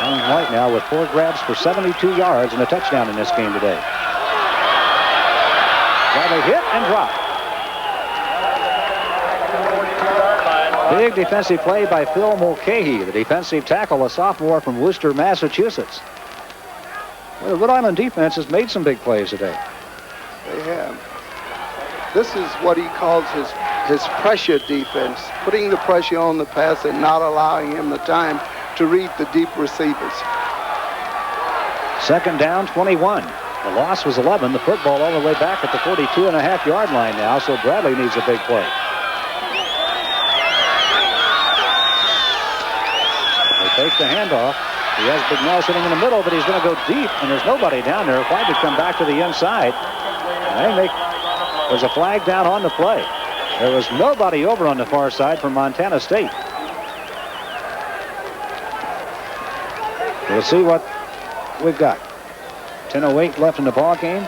Tom White now with 4 grabs for 72 yards and a touchdown in this game today. Bradley hit and dropped. Big defensive play by Phil Mulcahy, the defensive tackle, a sophomore from Worcester, Massachusetts. Well, the Rhode Island defense has made some big plays today. They have. This is what he calls his pressure defense, putting the pressure on the passer and not allowing him the time to read the deep receivers. Second down, 21. The loss was 11. The football all the way back at the 42.5-yard line now, so Bradley needs a big play. They take the handoff. He has Bignell sitting in the middle, but he's going to go deep, and there's nobody down there. White to come back to the inside. And there's a flag down on the play. There was nobody over on the far side from Montana State. We'll see what we've got. 10:08 left in the ball game.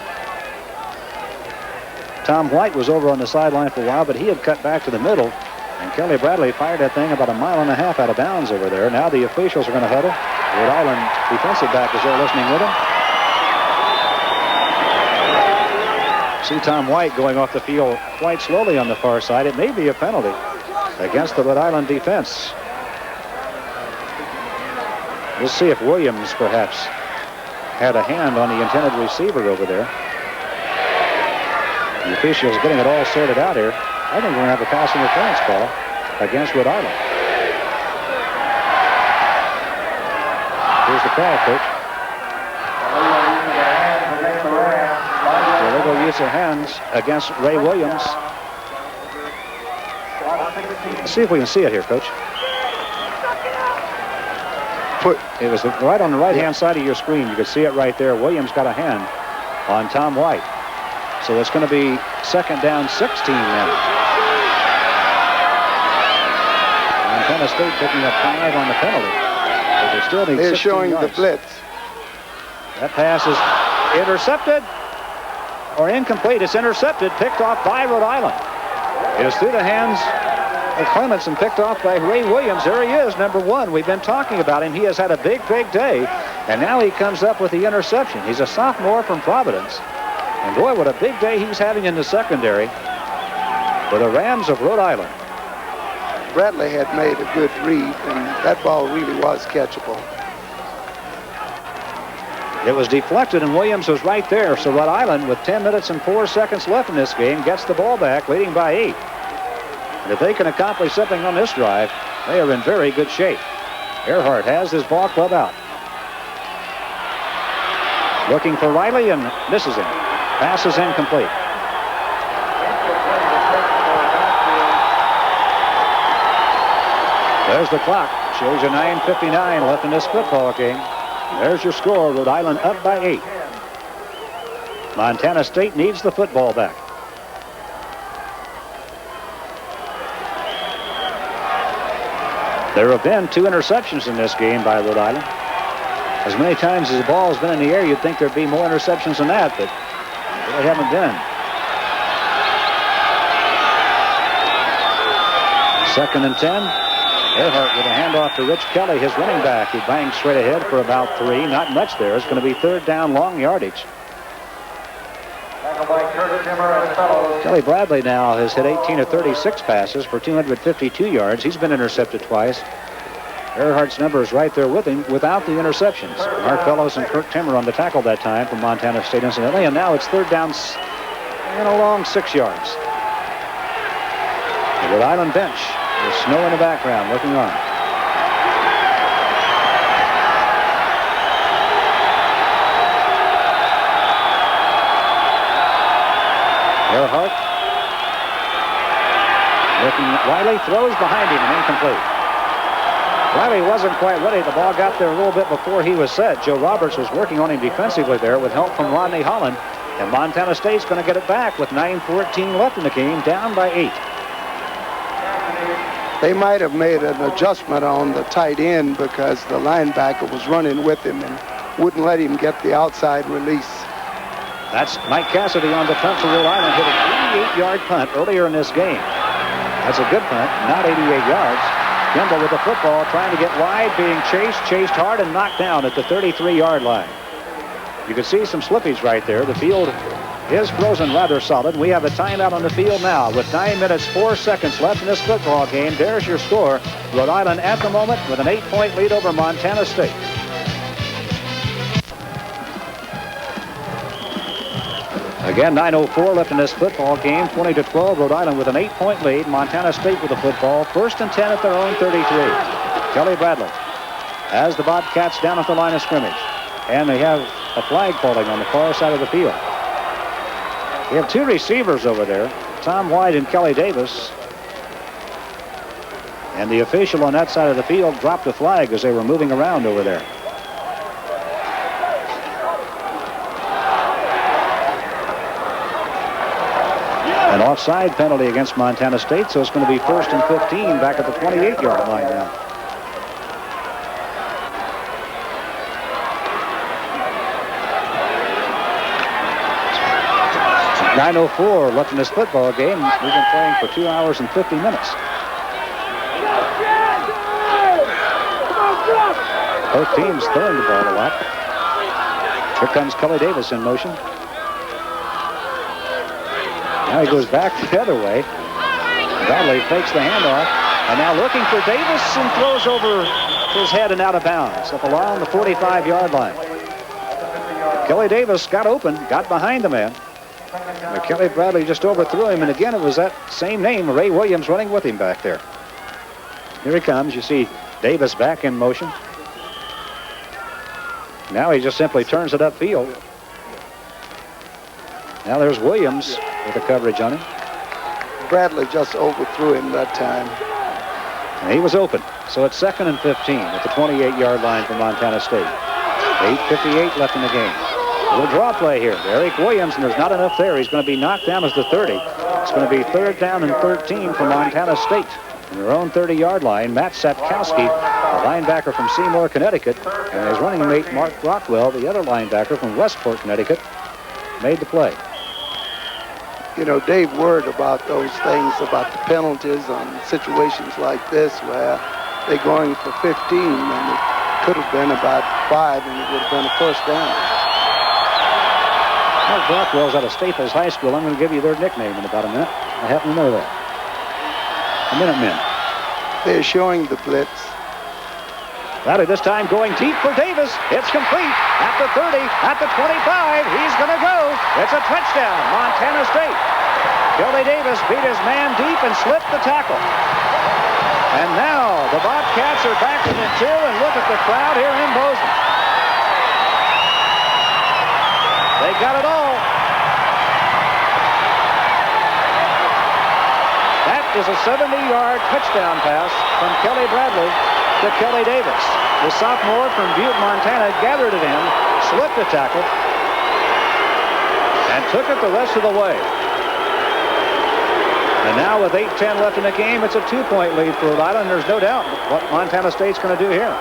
Tom White was over on the sideline for a while, but he had cut back to the middle, and Kelly Bradley fired that thing about 1.5 miles out of bounds over there. Now the officials are going to huddle. Rhode Island defensive back is there listening with him. See Tom White going off the field quite slowly on the far side. It may be a penalty against the Rhode Island defense. We'll see if Williams perhaps had a hand on the intended receiver over there. The officials getting it all sorted out here. I think we're going to have a pass interference call against Rhode Island. Here's the call, Coach. Illegal use of hands against Ray Williams. Let's see if we can see it here, Coach. It was right on the right-hand side of your screen. You could see it right there. Williams got a hand on Tom White. So it's going to be second down 16 now. Montana State picking up 5 on the penalty. But they still need 16 They're showing yards. the blitz. That pass is intercepted or incomplete. It's intercepted, picked off by Rhode Island. It is through the hands of Clements and picked off by Ray Williams. There he is, number 1. We've been talking about him. He has had a big, big day. And now he comes up with the interception. He's a sophomore from Providence. And boy, what a big day he's having in the secondary for the Rams of Rhode Island. Bradley had made a good read, and that ball really was catchable. It was deflected, and Williams was right there. So Rhode Island, with 10 minutes and 4 seconds left in this game, gets the ball back, leading by 8. And if they can accomplish something on this drive, they are in very good shape. Earhart has his ball club out. Looking for Riley and misses him. Pass is incomplete. There's the clock. Shows you 9:59 left in this football game. There's your score. Rhode Island up by 8. Montana State needs the football back. There have been 2 interceptions in this game by Rhode Island. As many times as the ball has been in the air, you'd think there'd be more interceptions than that, but they haven't been. Second and 10. Earhart with a handoff to Rich Kelly, his running back, who bangs straight ahead for about 3. Not much there. It's going to be third down, long yardage. Kelly Bradley now has hit 18 of 36 passes for 252 yards. He's been intercepted twice. Earhart's number is right there with him without the interceptions. Mark Fellows and Kirk Timmer on the tackle that time from Montana State, incidentally. And now it's third down and a long 6 yards. The Rhode Island bench. There's snow in the background looking on. Earhart. Looking at Riley. Throws behind him and incomplete. Riley wasn't quite ready. The ball got there a little bit before he was set. Joe Roberts was working on him defensively there with help from Rodney Holland. And Montana State's going to get it back with 9:14 left in the game, down by 8. They might have made an adjustment on the tight end because the linebacker was running with him and wouldn't let him get the outside release. That's Mike Cassidy on the punt for Rhode Island, hit an 88-yard punt earlier in this game. That's a good punt, not 88 yards. Kimball with the football, trying to get wide, being chased hard, and knocked down at the 33-yard line. You can see some slippage right there. The field is frozen rather solid. We have a timeout on the field now with 9 minutes, 4 seconds left in this football game. There's your score. Rhode Island at the moment with an 8-point lead over Montana State. Again, 9:04 left in this football game. 20-12, Rhode Island with an 8-point lead. Montana State with the football. First and 10 at their own 33. Kelly Bradley has the Bobcats down at the line of scrimmage. And they have a flag falling on the far side of the field. We have 2 receivers over there, Tom White and Kelly Davis. And the official on that side of the field dropped the flag as they were moving around over there. An offside penalty against Montana State, so it's going to be first and 15 back at the 28-yard line now. .904 left in this football game. We've been playing for 2 hours and 50 minutes. Both teams throwing the ball a lot. Here comes Kelly Davis in motion. Now he goes back the other way. Bradley fakes the handoff. And now looking for Davis and throws over his head and out of bounds up along the 45-yard line. Kelly Davis got open, got behind the man. But Kelly Bradley just overthrew him, and again it was that same name, Ray Williams, running with him back there. Here he comes. You see Davis back in motion. Now he just simply turns it upfield. Now there's Williams with the coverage on him. Bradley just overthrew him that time. And he was open. So it's second and 15 at the 28-yard line for Montana State. 8:58 left in the game. Little draw play here. Eric Williams, and there's not enough there. He's going to be knocked down as the 30. It's going to be 3rd down and 13 for Montana State. On their own 30-yard line, Matt Satkowski, a linebacker from Seymour, Connecticut, and his running mate, Mark Rockwell, the other linebacker from Westport, Connecticut, made the play. You know, Dave worried about those things, about the penalties on situations like this where they're going for 15, and it could have been about 5, and it would have been a first down. Mark Rockwell's out of Staples High School. I'm going to give you their nickname in about a minute. I happen to know that. The Minutemen. They're showing the blitz. Valley this time going deep for Davis. It's complete at the 30, at the 25. He's going to go. It's a touchdown, Montana State. Kelly Davis beat his man deep and slipped the tackle. And now the Bobcats are back within 2, and look at the crowd here in Bozeman. They got it all. That is a 70-yard touchdown pass from Kelly Bradley to Kelly Davis. The sophomore from Butte, Montana, gathered it in, slipped the tackle, and took it the rest of the way. And now with 8:10 left in the game, it's a 2-point lead for Rhode Island. There's no doubt what Montana State's going to do here.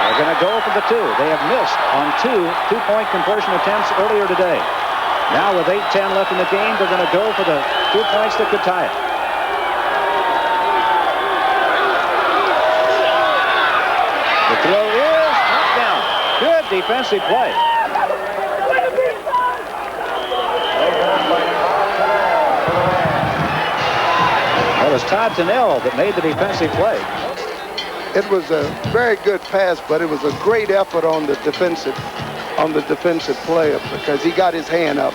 They're going to go for the 2. They have missed on 2-point conversion attempts earlier today. Now with 8:10 left in the game, they're going to go for the 2 points that could tie it. The throw is knocked down. Good defensive play. It was Todd Tennell that made the defensive play. It was a very good pass, but it was a great effort on the defensive player because he got his hand up.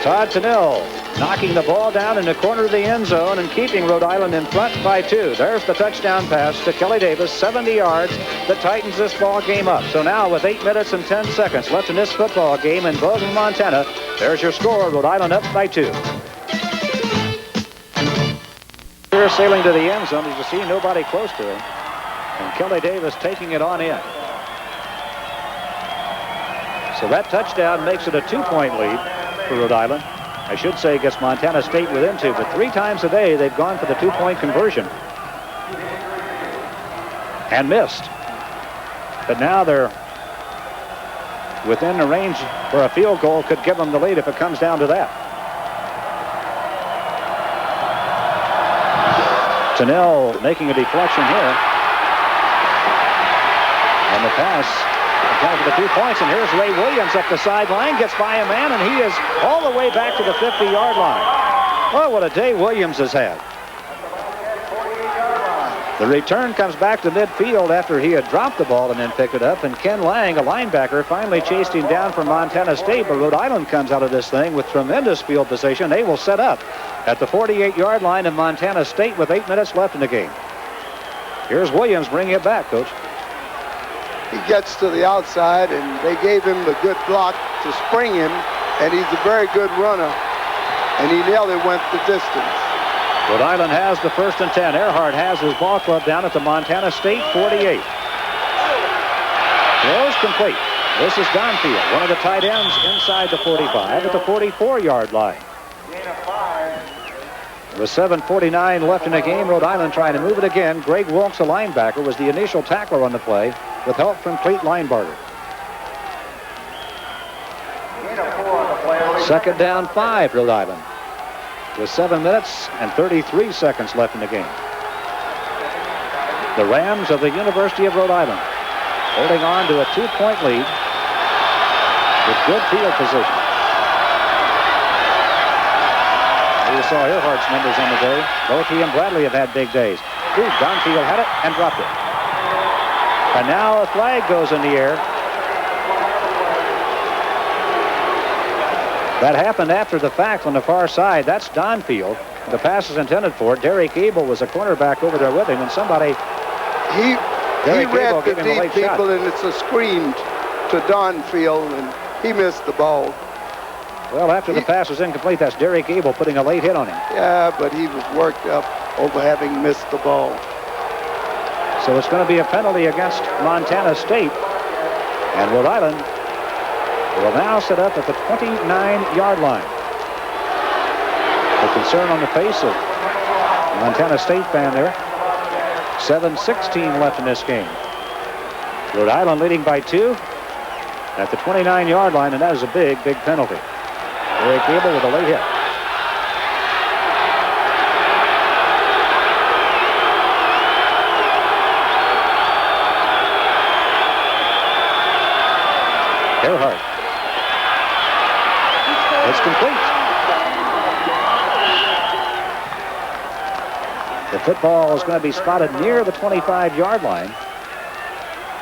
Todd Tennell knocking the ball down in the corner of the end zone and keeping Rhode Island in front by 2. There's the touchdown pass to Kelly Davis, 70 yards. That tightens this ball game up. So now with 8 minutes and 10 seconds left in this football game in Bozeman, Montana, there's your score. Rhode Island up by 2. Here sailing to the end zone, as you see, nobody close to him. And Kelly Davis taking it on in. So that touchdown makes it a 2-point lead for Rhode Island. I should say against Montana State within 2, but 3 times today they've gone for the 2-point conversion and missed. But now they're within the range where a field goal could give them the lead if it comes down to that. Tennell making a deflection here. And the pass going for the 2 points, and here's Ray Williams up the sideline, gets by a man, and he is all the way back to the 50-yard line. Oh, what a day Williams has had. The return comes back to midfield after he had dropped the ball and then picked it up, and Ken Lang, a linebacker, finally chased him down from Montana State, but Rhode Island comes out of this thing with tremendous field position. They will set up at the 48-yard line of Montana State with 8 minutes left in the game. Here's Williams bringing it back, Coach. He gets to the outside, and they gave him the good block to spring him, and he's a very good runner, and he nearly went the distance. Rhode Island has the 1st and 10. Earhart has his ball club down at the Montana State 48. Throws complete. This is Donfield, one of the tight ends inside the 45 at the 44-yard line. With 7:49 left in the game, Rhode Island trying to move it again. Greg Wilkes, a linebacker, was the initial tackler on the play with help from Cleet Linebarger. 2nd down 5, Rhode Island, with 7 minutes and 33 seconds left in the game. The Rams of the University of Rhode Island holding on to a 2-point lead with good field position. You saw Earhart's numbers on the day. Both he and Bradley have had big days. Ooh, Donfield had it and dropped it. And now a flag goes in the air. That happened after the fact on the far side. That's Donfield. The pass is intended for. Derek Abel was a cornerback over there with him, and somebody... He read the deep people, and it's a screen to Donfield, and he missed the ball. Well, after the pass was incomplete, that's Derek Abel putting a late hit on him. Yeah, but he was worked up over having missed the ball. So it's going to be a penalty against Montana State. And Rhode Island will now set up at the 29-yard line. The concern on the face of Montana State fan there. 7:16 left in this game. Rhode Island leading by 2 at the 29-yard line, and that is a big, big penalty. Gary Cable with a late hit. Earhart. It's complete. The football is going to be spotted near the 25-yard line.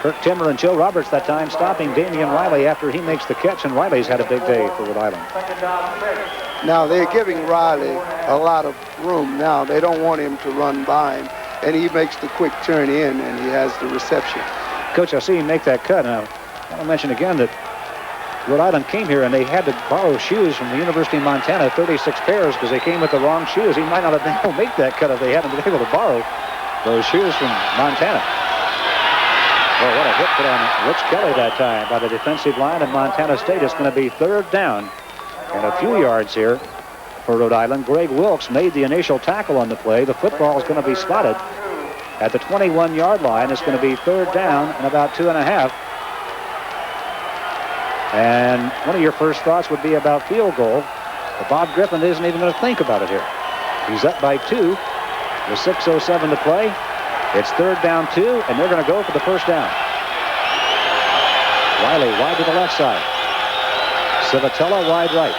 Kirk Timmer and Joe Roberts that time stopping Damian Riley after he makes the catch, and Riley's had a big day for Rhode Island. Now they're giving Riley a lot of room now. They don't want him to run by him, and he makes the quick turn in, and he has the reception. Coach, I see him make that cut. Now, I want to mention again that Rhode Island came here and they had to borrow shoes from the University of Montana, 36 pairs, because they came with the wrong shoes. He might not have been able to make that cut if they hadn't been able to borrow those shoes from Montana. Well, what a hit put on Rich Kelly that time by the defensive line of Montana State. It's going to be 3rd down and a few yards here for Rhode Island. Greg Wilkes made the initial tackle on the play. The football is going to be spotted at the 21-yard line. It's going to be 3rd down and about 2.5. And one of your first thoughts would be about field goal. But Bob Griffin isn't even going to think about it here. He's up by 2 with 6:07 to play. It's 3rd down 2, and they're going to go for the first down. Riley wide to the left side. Civitella wide right.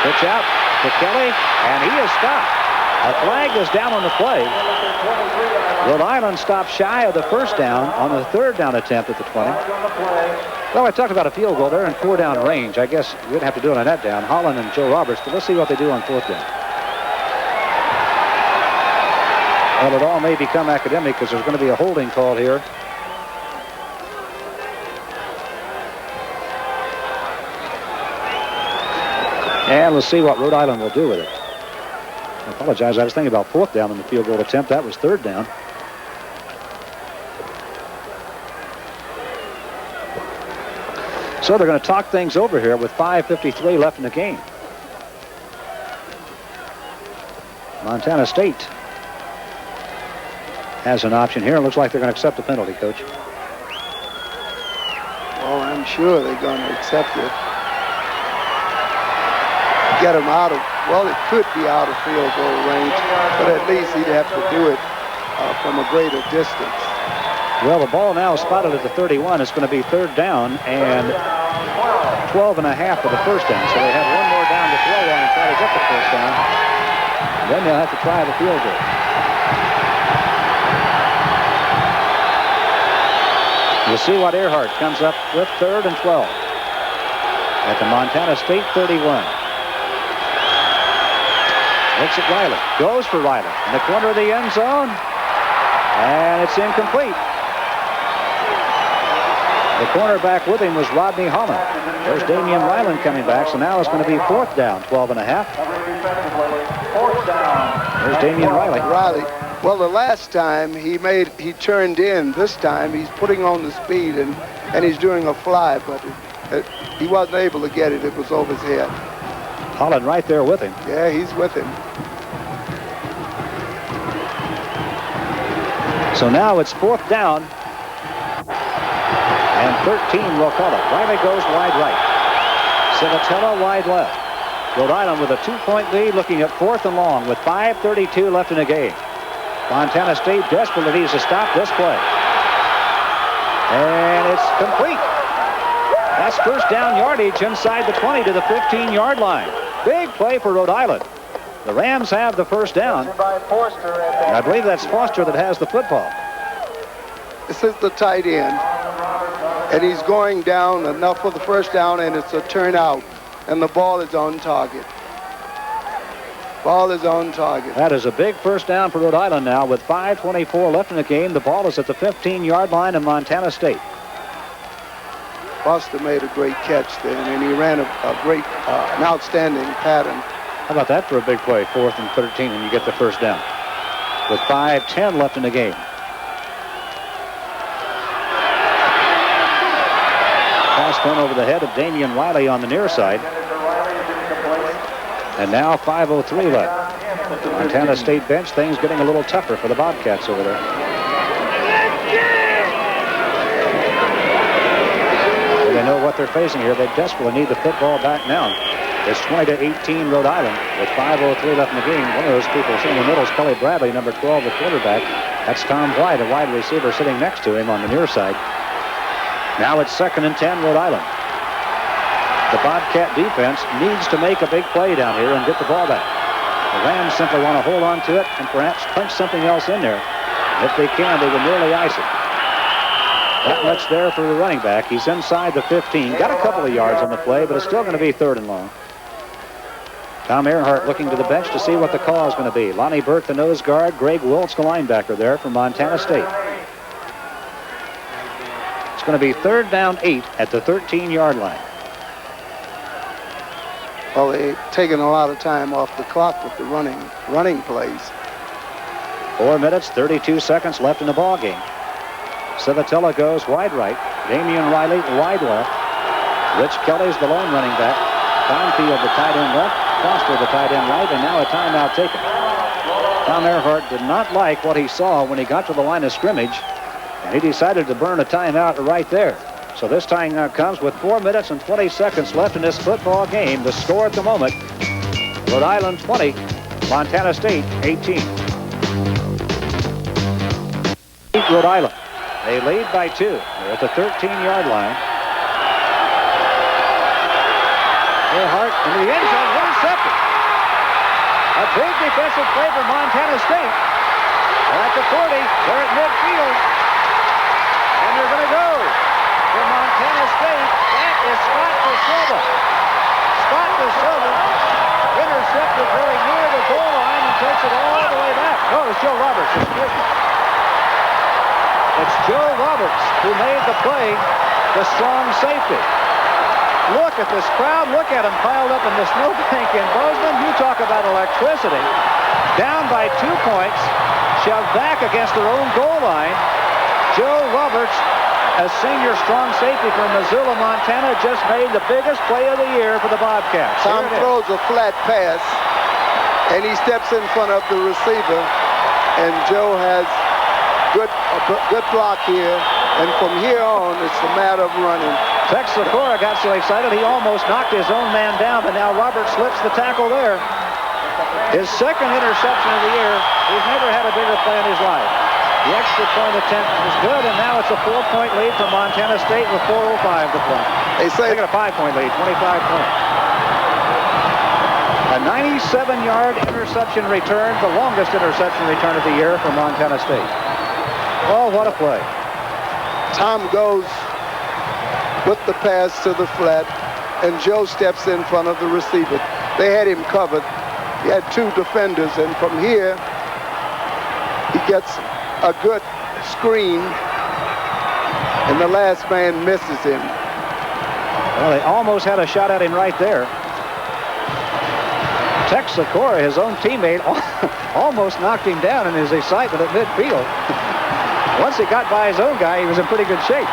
Pitch out to Kelly, and he is stopped. A flag is down on the play. Rhode Island stopped shy of the first down on the 3rd down attempt at the 20. Well, I talked about a field goal. They're in 4-down range. I guess we'd have to do it on that down. Holland and Joe Roberts, but let's see what they do on 4th down. Well, it all may become academic because there's going to be a holding call here. And let's see what Rhode Island will do with it. I apologize. I was thinking about 4th down in the field goal attempt. That was 3rd down. So they're going to talk things over here with 5:53 left in the game. Montana State has an option here. It looks like they're going to accept the penalty, Coach. Well, I'm sure they're going to accept it. Get him out of, well, it could be out of field goal range, but at least he'd have to do it from a greater distance. Well, the ball now is spotted at the 31. It's going to be 3rd down and 12.5 for the first down. So they have one more down to throw on and try to get the first down. Then they'll have to try the field goal. We'll see what Earhart comes up with 3rd and 12 at the Montana State 31. Looks at Riley. Goes for Riley in the corner of the end zone. And it's incomplete. The cornerback with him was Rodney Holland. There's Damian Ryland coming back, so now it's going to be 4th down, 12.5. There's Damian Riley. Well, the last time he turned in. This time he's putting on the speed and he's doing a fly, but he wasn't able to get it. It was over his head. Holland right there with him. Yeah, he's with him. So now it's 4th down. And 13 will call it. Riley goes wide right. Civitella wide left. Rhode Island with a 2-point lead, looking at 4th and long with 5:32 left in the game. Montana State desperately needs to stop this play. And it's complete. That's first down yardage inside the 20 to the 15-yard line. Big play for Rhode Island. The Rams have the first down. And I believe that's Foster that has the football. This is the tight end. And he's going down enough for the first down, and it's a turnout. And the ball is on target. Ball is on target. That is a big first down for Rhode Island now with 5:24 left in the game. The ball is at the 15-yard line of Montana State. Foster made a great catch then, and he ran an outstanding pattern. How about that for a big play, 4th and 13, and you get the first down? with 5:10 left in the game. Pass went over the head of Damian Riley on the near side. And now 5:03 left. Montana State bench, things getting a little tougher for the Bobcats over there. Well, they know what they're facing here. They desperately need the football back now. It's 20-18 Rhode Island with 5:03 left in the game. One of those people sitting in the middle is Kelly Bradley, number 12, the quarterback. That's Tom White, a wide receiver, sitting next to him on the near side. Now it's 2nd and 10 Rhode Island. The Bobcat defense needs to make a big play down here and get the ball back. The Rams simply want to hold on to it and perhaps punch something else in there. If they can, they will nearly ice it. That much there for the running back. He's inside the 15. Got a couple of yards on the play, but it's still going to be 3rd and long. Tom Earhart looking to the bench to see what the call is going to be. Lonnie Burke, the nose guard. Greg Wiltz, the linebacker there from Montana State. It's going to be 3rd down 8 at the 13-yard line. Well, they've taken a lot of time off the clock with the running plays. 4 minutes, 32 seconds left in the ball game. Civitella goes wide right. Damian Riley wide left. Rich Kelly's the lone running back. Confield the tight end left. Foster the tight end right, and now a timeout taken. Tom Earhart did not like what he saw when he got to the line of scrimmage, and he decided to burn a timeout right there. So this time comes with 4 minutes and 20 seconds left in this football game. The score at the moment, Rhode Island 20, Montana State 18. Rhode Island. They lead by 2. They're at the 13-yard line. Earhart into the end zone, intercepted. A big defensive play for Montana State. They're at the 40. They're at midfield. And they're going to go for Montana State. That is Scott DeSilva. Scott DeSilva intercepted very near the goal line and takes it all the way back. No, it's Joe Roberts. Excuse me. It's Joe Roberts who made the play, the strong safety. Look at this crowd. Look at them piled up in the snowbank in Bozeman. You talk about electricity. Down by 2 points, shoved back against their own goal line. Joe Roberts, a senior strong safety from Missoula, Montana, just made the biggest play of the year for the Bobcats. Tom throws a flat pass, and he steps in front of the receiver, and Joe has a good block here, and from here on, it's a matter of running. Tex Sikora got so excited he almost knocked his own man down, but now Roberts slips the tackle there. His 2nd interception of the year. He's never had a bigger play in his life. The extra point attempt was good, and now it's a 4-point lead for Montana State with 4:05 to play. They say they got a 5-point lead, 25 points. A 97-yard interception return, the longest interception return of the year for Montana State. Oh, what a play. Tom goes with the pass to the flat, and Joe steps in front of the receiver. They had him covered. He had 2 defenders, and from here, he gets a good screen, and the last man misses him. Well, they almost had a shot at him right there. Tex Sikora, his own teammate, almost knocked him down in his excitement at midfield. Once he got by his own guy, he was in pretty good shape.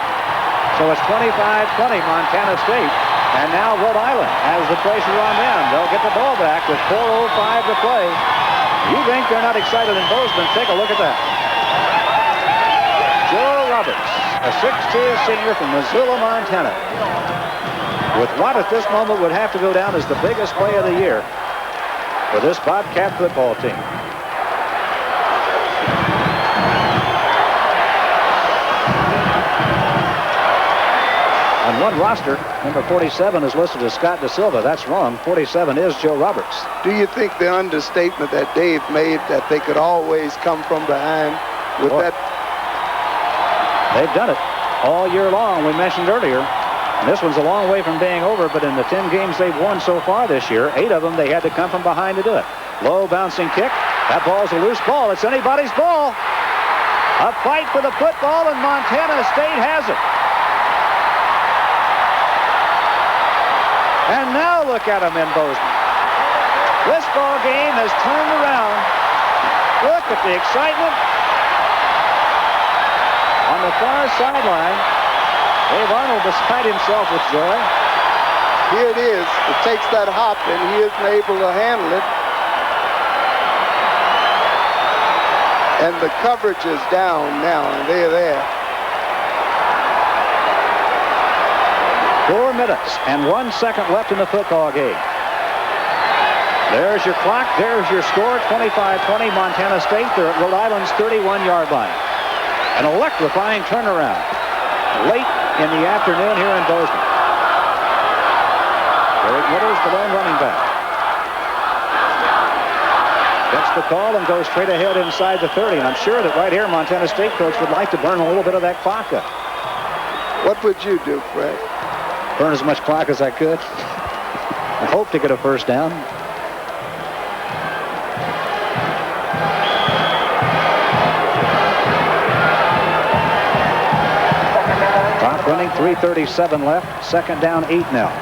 So it's 25-20 Montana State. And now Rhode Island has the pressure on them. They'll get the ball back with 4:05 to play. You think they're not excited in Bozeman? Take a look at that. Joe Roberts, a 6'2" senior from Missoula, Montana, with what at this moment would have to go down as the biggest play of the year for this Bobcat football team. On one roster, number 47 is listed as Scott DeSilva. That's wrong. 47 is Joe Roberts. Do you think the understatement that Dave made, that they could always come from behind with that? They've done it all year long. We mentioned earlier. And this one's a long way from being over, but in the 10 games they've won so far this year, 8 of them they had to come from behind to do it. Low bouncing kick. That ball's a loose ball. It's anybody's ball. A fight for the football, and Montana State has it. And now look at them in Bozeman. This ball game has turned around. Look at the excitement on the far sideline. Dave Arnold beside himself with joy. Here it is. It takes that hop, and he isn't able to handle it. And the coverage is down now, and they're there. 4 minutes and 1 second left in the football game. There's your clock. There's your score. 25-20 Montana State. They're at Rhode Island's 31-yard line. An electrifying turnaround late in the afternoon here in Bozeman. Eric Miller's the lone running back. Gets the call and goes straight ahead inside the 30. And I'm sure that right here Montana State coach would like to burn a little bit of that clock up. What would you do, Fred? Burn as much clock as I could. I hope to get a first down. Clock running, 3:37 left. Second down, 8 now.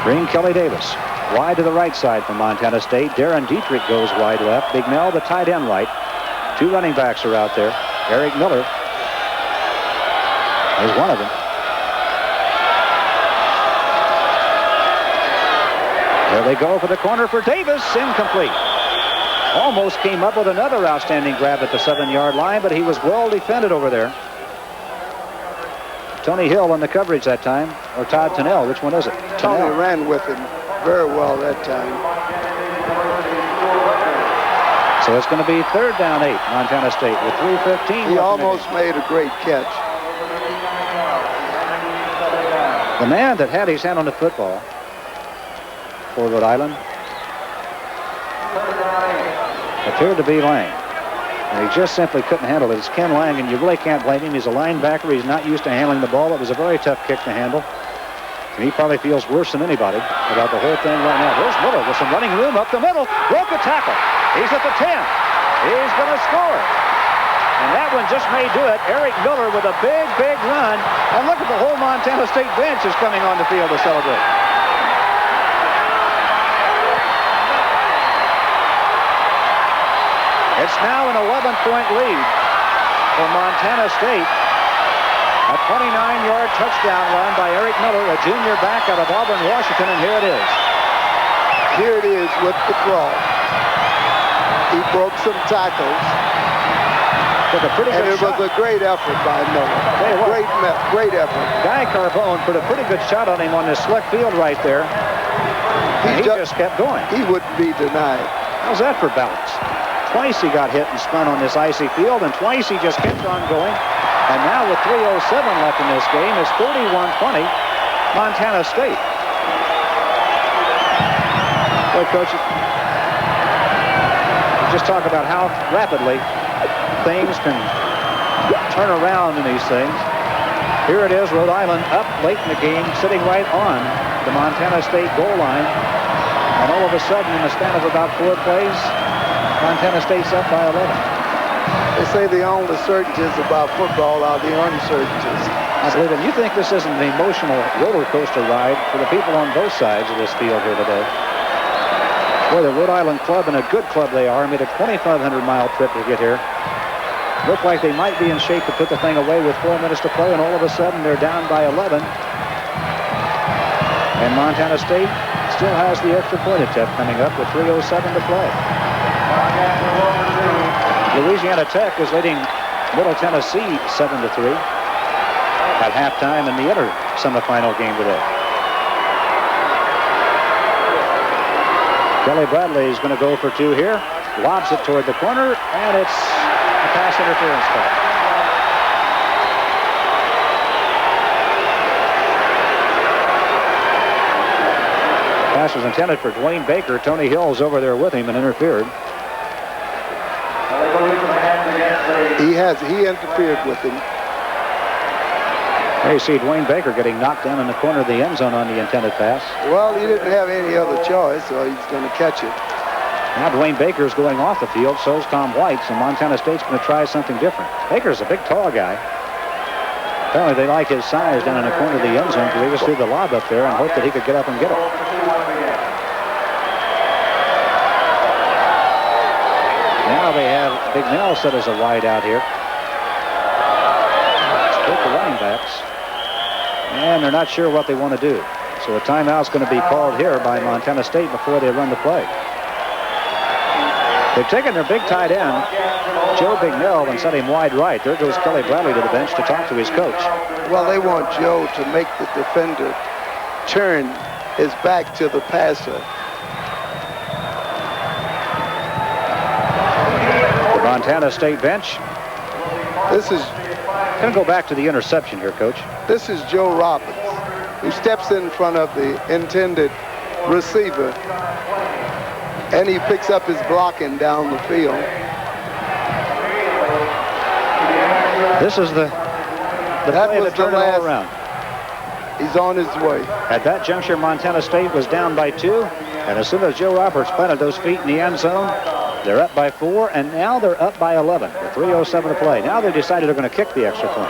Green Kelly Davis. Wide to the right side from Montana State. Darren Dietrich goes wide left. Big Mel, the tight end, right. 2 running backs are out there. Eric Miller is one of them. There they go for the corner for Davis. Incomplete. Almost came up with another outstanding grab at the 7-yard line, but he was well defended over there. Tony Hill on the coverage that time, or Todd Tennell. Which one is it? Tony Tennell ran with him very well that time. So it's going to be 3rd down 8, Montana State with 3:15. He almost made a great catch. The man that had his hand on the football for Rhode Island appeared to be Lang. And he just simply couldn't handle it. It's Ken Lang, and you really can't blame him. He's a linebacker. He's not used to handling the ball. It was a very tough kick to handle. And he probably feels worse than anybody about the whole thing right now. There's Miller with some running room up the middle. Broke a tackle. He's at the 10. He's going to score. And that one just may do it. Eric Miller with a big, big run. And look at the whole Montana State bench is coming on the field to celebrate. It's now an 11-point lead for Montana State. A 29-yard touchdown run by Eric Miller, a junior back out of Auburn, Washington, and here it is. Here it is with the throw. He broke some tackles. Took a pretty and good it was a great effort by Miller. Great effort. Guy Carbone put a pretty good shot on him on this slick field right there. And he just kept going. He wouldn't be denied. How's that for balance? Twice he got hit and spun on this icy field, and twice he just kept on going. And now with 3:07 left in this game, it's 31-20 Montana State. Boy, Coach, just talk about how rapidly things can turn around in these things. Here it is, Rhode Island up late in the game, sitting right on the Montana State goal line. And all of a sudden, in the span of about 4 plays, Montana State's up by 11. They say the only certainties about football are the uncertainties. I believe it. You think this isn't an emotional roller coaster ride for the people on both sides of this field here today? Boy, the Rhode Island club, and a good club they are, made a 2,500-mile trip to get here. Looked like they might be in shape to put the thing away with 4 minutes to play, and all of a sudden they're down by 11. And Montana State still has the extra point attempt coming up with 3:07 to play. Louisiana Tech is leading Middle Tennessee 7-3 at halftime in the other semifinal game today. Kelly Bradley is going to go for 2 here. Lobs it toward the corner, and it's a pass interference call. Pass was intended for Dwayne Baker. Tony Hill's over there with him and interfered. He interfered with him. There you see Dwayne Baker getting knocked down in the corner of the end zone on the intended pass. Well, he didn't have any other choice, so he's going to catch it. Now Dwayne Baker's going off the field, so's Tom White, so Montana State's going to try something different. Baker's a big, tall guy. Apparently they like his size down in the corner of the end zone, because they just threw the lob up there and hoped that he could get up and get it. Now now they have Big Nell set as a wide out here. Split the running backs. And they're not sure what they want to do. So a timeout's going to be called here by Montana State before they run the play. They've taken their big tight end, Joe Bignell, and set him wide right. There goes Kelly Bradley to the bench to talk to his coach. Well, they want Joe to make the defender turn his back to the passer. The Montana State bench. This is going to go back to the interception here, Coach. This is Joe Roberts, who steps in front of the intended receiver, and he picks up his blocking down the field. This is the play to turn it all around. He's on his way. At that juncture, Montana State was down by 2, and as soon as Joe Roberts planted those feet in the end zone, they're up by 4, and now they're up by 11 with 3:07 to play. Now they decided they're going to kick the extra point.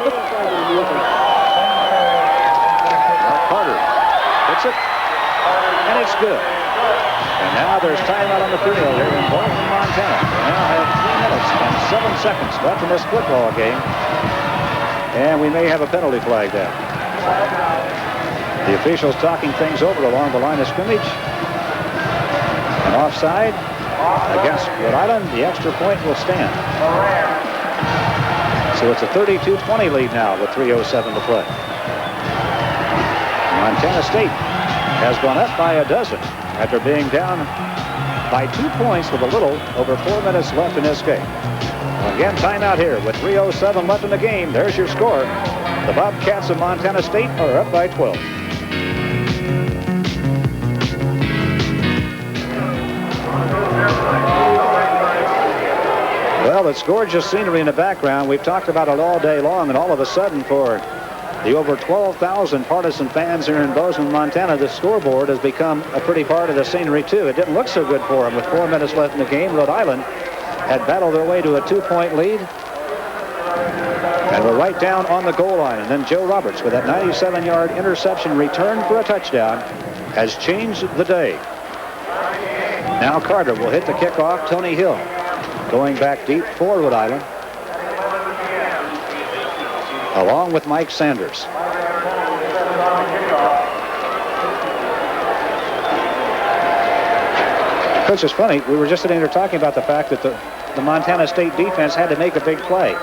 Carter hits it, and it's good. And now there's timeout on the field here in Bolton, Montana. We now have 3 minutes and 7 seconds left in this football game, and we may have a penalty flag there. The officials talking things over along the line of scrimmage. And offside against Rhode Island, the extra point will stand. So it's a 32-20 lead now with 3:07 to play. Montana State has gone up by a dozen after being down by 2 points with a little over 4 minutes left in this game. Again, timeout here with 3:07 left in the game. There's your score. The Bobcats of Montana State are up by 12. Well, it's gorgeous scenery in the background. We've talked about it all day long, and all of a sudden, for the over 12,000 partisan fans here in Bozeman, Montana, the scoreboard has become a pretty part of the scenery, too. It didn't look so good for them with 4 minutes left in the game. Rhode Island had battled their way to a 2-point lead. And we're right down on the goal line. And then Joe Roberts, with that 97-yard interception return for a touchdown, has changed the day. Now Carter will hit the kickoff. Tony Hill going back deep for Rhode Island, along with Mike Sanders. Coach, it's funny. We were just sitting there talking about the fact that the Montana State defense had to make a big play.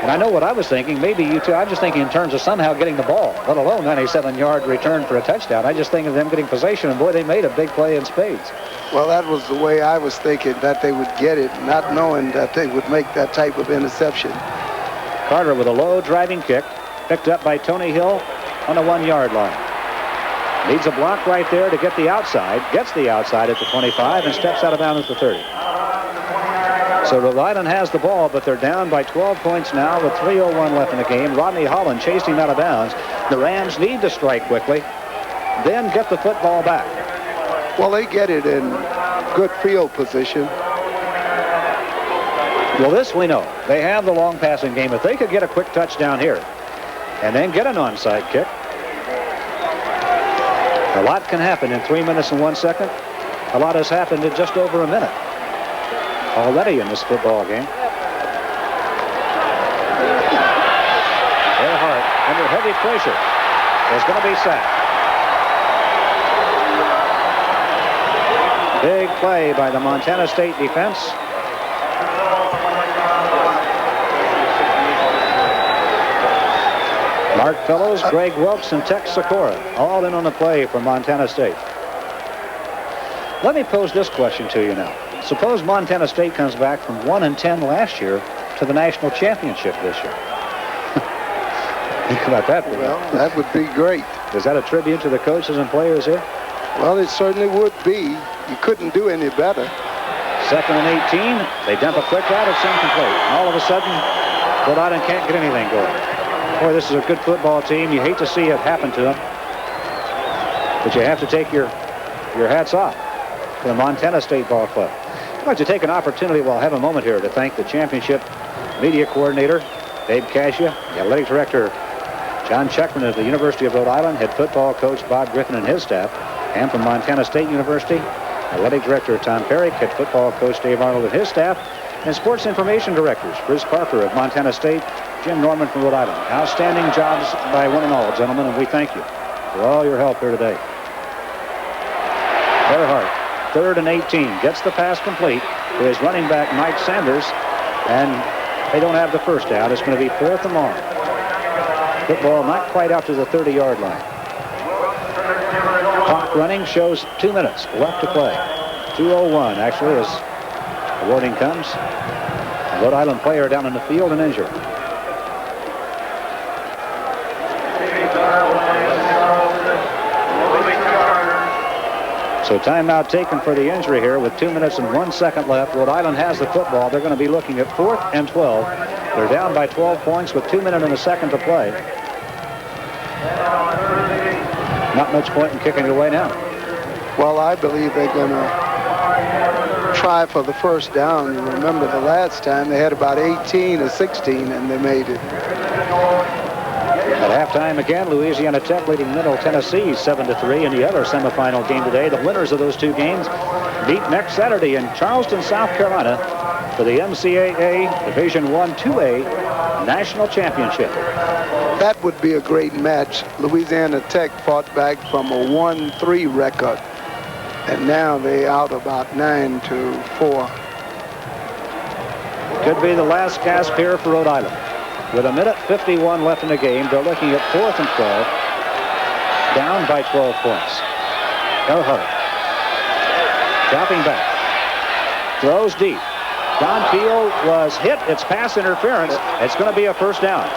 And I know what I was thinking. Maybe you too. I'm just thinking in terms of somehow getting the ball, let alone 97-yard return for a touchdown. I just think of them getting possession, and boy, they made a big play in spades. Well, that was the way I was thinking, that they would get it, not knowing that they would make that type of interception. Carter with a low driving kick, picked up by Tony Hill on the 1-yard line. Needs a block right there to get the outside, gets the outside at the 25, and steps out of bounds at the 30. So Rhode Island has the ball, but they're down by 12 points now with 3:01 left in the game. Rodney Holland chased him out of bounds. The Rams need to strike quickly, then get the football back. Well, they get it in good field position. Well, this we know. They have the long passing game. If they could get a quick touchdown here and then get an onside kick, a lot can happen in 3 minutes and 1 second. A lot has happened in just over a minute already in this football game. Earhart, under heavy pressure, is going to be sacked. Big play by the Montana State defense. Mark Fellows, Greg Wilkes, and Tex Sikora all in on the play for Montana State. Let me pose this question to you now. Suppose Montana State comes back from 1-10 last year to the national championship this year. Think about that. Well, that would be great. Is that a tribute to the coaches and players here? Well, it certainly would be. You couldn't do any better. 2nd and 18. They dump a quick out. It's incomplete. And all of a sudden, Rhode Island can't get anything going. Boy, this is a good football team. You hate to see it happen to them, but you have to take your hats off to the Montana State Ball Club. I'd like to take an opportunity, well, have a moment here to thank the championship media coordinator, Dave Cascia, the athletic director, John Checkman of the University of Rhode Island, head football coach Bob Griffin and his staff, and from Montana State University, athletic director Tom Perry, head football coach Dave Arnold and his staff, And sports information directors, Bruce Parker of Montana State, Jim Norman from Rhode Island. Outstanding jobs by one and all, gentlemen, and we thank you for all your help here today. Earhart, 3rd and 18, gets the pass complete to his running back, Mike Sanders, and they don't have the first down. It's going to be 4th and long. Football not quite out to the 30-yard line. Clock running shows 2 minutes left to play. 2:01 actually as the warning comes. A Rhode Island player down in the field and injured. So timeout taken for the injury here with 2 minutes and 1 second left. Rhode Island has the football. They're going to be looking at 4th and 12. They're down by 12 points with 2 minutes and a second to play. Not much point in kicking it away now. Well, I believe they're going to try for the first down. You remember the last time they had about 18 or 16 and they made it. At halftime again, Louisiana Tech leading Middle Tennessee 7-3 in the other semifinal game today. The winners of those two games meet next Saturday in Charleston, South Carolina for the NCAA Division I 2A National Championship. That would be a great match. Louisiana Tech fought back from a 1-3 record, and now they're out about 9-4. Could be the last gasp here for Rhode Island. With 1:51 left in the game, they're looking at 4th and 12, down by 12 points. Earhart, dropping back, throws deep. Don Field was hit. It's pass interference. It's going to be a first down.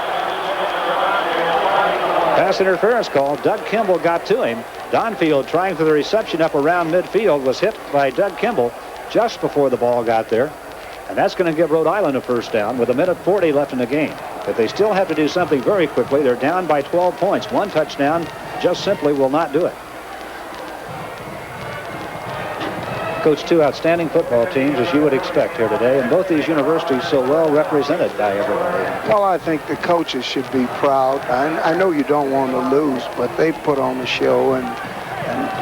Pass interference call. Doug Kimball got to him. Don Field trying for the reception up around midfield was hit by Doug Kimball just before the ball got there. And that's going to give Rhode Island a first down with 1:40 left in the game. But they still have to do something very quickly. They're down by 12 points. One touchdown just simply will not do it. Coached two outstanding football teams, as you would expect here today, and both these universities so well represented by everybody. Well, I think the coaches should be proud. I know you don't want to lose, but they put on a show, and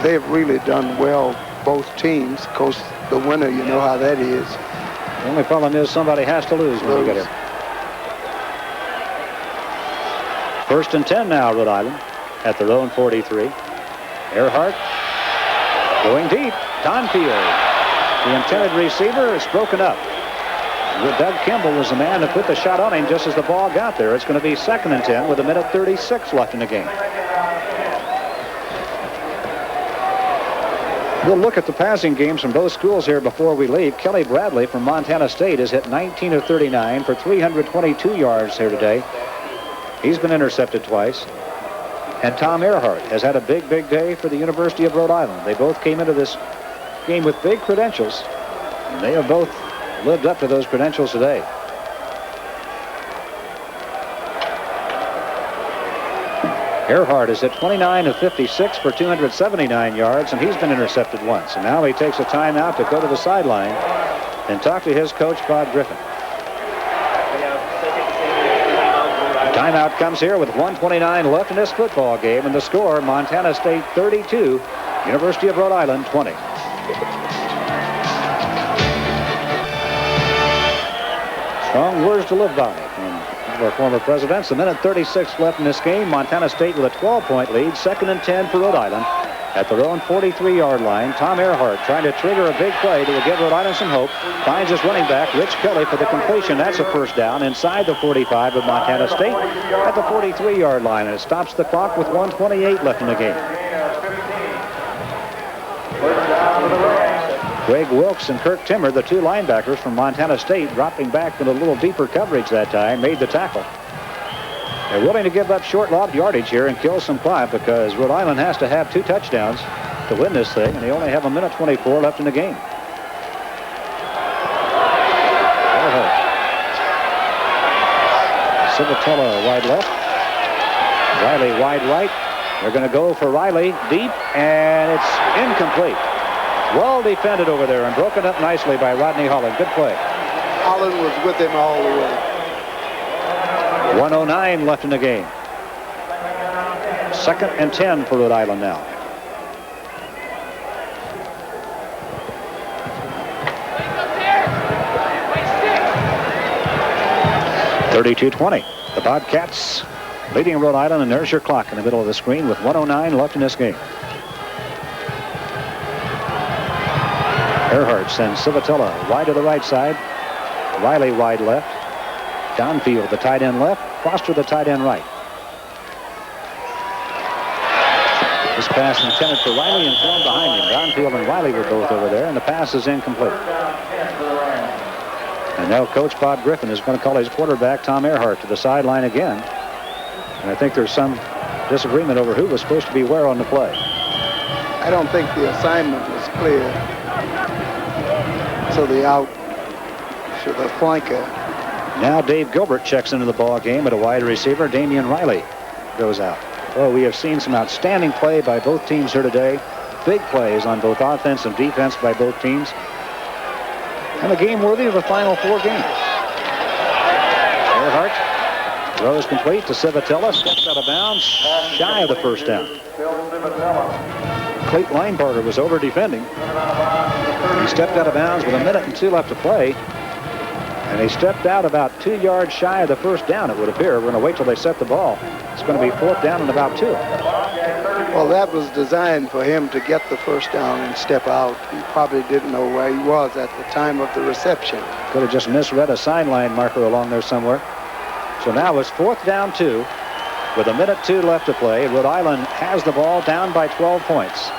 they've really done well, both teams. Of course, the winner, you know how that is. The only problem is somebody has to lose when you get here. 1st and 10 now, Rhode Island at their own 43. Earhart going deep. Don Field, the intended receiver, is broken up. Doug Kimball was the man that put the shot on him just as the ball got there. It's going to be 2nd and 10 with 1:36 left in the game. We'll look at the passing games from both schools here before we leave. Kelly Bradley from Montana State has hit 19 of 39 for 322 yards here today. He's been intercepted twice. And Tom Earhart has had a big day for the University of Rhode Island. They both came into this game with big credentials, and they have both lived up to those credentials today. Earhart is at 29 of 56 for 279 yards, and he's been intercepted once. And now he takes a timeout to go to the sideline and talk to his coach, Bob Griffin. Timeout comes here with 1:29 left in this football game, and the score, Montana State 32, University of Rhode Island 20. Strong words to live by from one of our former presidents. 1:36 left in this game. Montana State with a 12-point lead. 2nd and 10 for Rhode Island at their own 43-yard line. Tom Earhart trying to trigger a big play to give Rhode Island some hope. Finds his running back, Rich Kelly, for the completion. That's a first down inside the 45 of Montana State at the 43-yard line. And it stops the clock with 1:28 left in the game. Greg Wilkes and Kirk Timmer, the two linebackers from Montana State, dropping back with a little deeper coverage that time, made the tackle. They're willing to give up short lob yardage here and kill some clock because Rhode Island has to have 2 touchdowns to win this thing, and they only have 1:24 left in the game. Civitella wide left. Riley wide right. They're going to go for Riley deep, and it's incomplete. Well defended over there and broken up nicely by Rodney Holland. Good play. Holland was with him all the way. 1:09 left in the game. 2nd and 10 for Rhode Island now. 32-20. The Bobcats leading Rhode Island, and there's your clock in the middle of the screen with 1:09 left in this game. Earhart sends Civitella wide to the right side. Riley wide left. Donfield, the tight end left. Foster, the tight end right. This pass intended for Riley and thrown behind him. Donfield and Riley were both over there, and the pass is incomplete. And now Coach Bob Griffin is going to call his quarterback, Tom Earhart, to the sideline again. And I think there's some disagreement over who was supposed to be where on the play. I don't think the assignment was clear. So the out to the flanker. Now Dave Gilbert checks into the ball game at a wide receiver. Damian Riley goes out. Well, we have seen some outstanding play by both teams here today. Big plays on both offense and defense by both teams. And a game worthy of the final 4 games. Earhart throws complete to Civitella. Steps out of bounds. Shy of the first down. Clayton Linebarger was over defending. He stepped out of bounds with 1:02 left to play. And he stepped out about 2 yards shy of the first down, it would appear. We're going to wait till they set the ball. It's going to be 4th down and about 2. Well, that was designed for him to get the first down and step out. He probably didn't know where he was at the time of the reception. Could have just misread a sideline marker along there somewhere. So now it's 4th down 2 with 1:02 left to play. Rhode Island has the ball down by 12 points.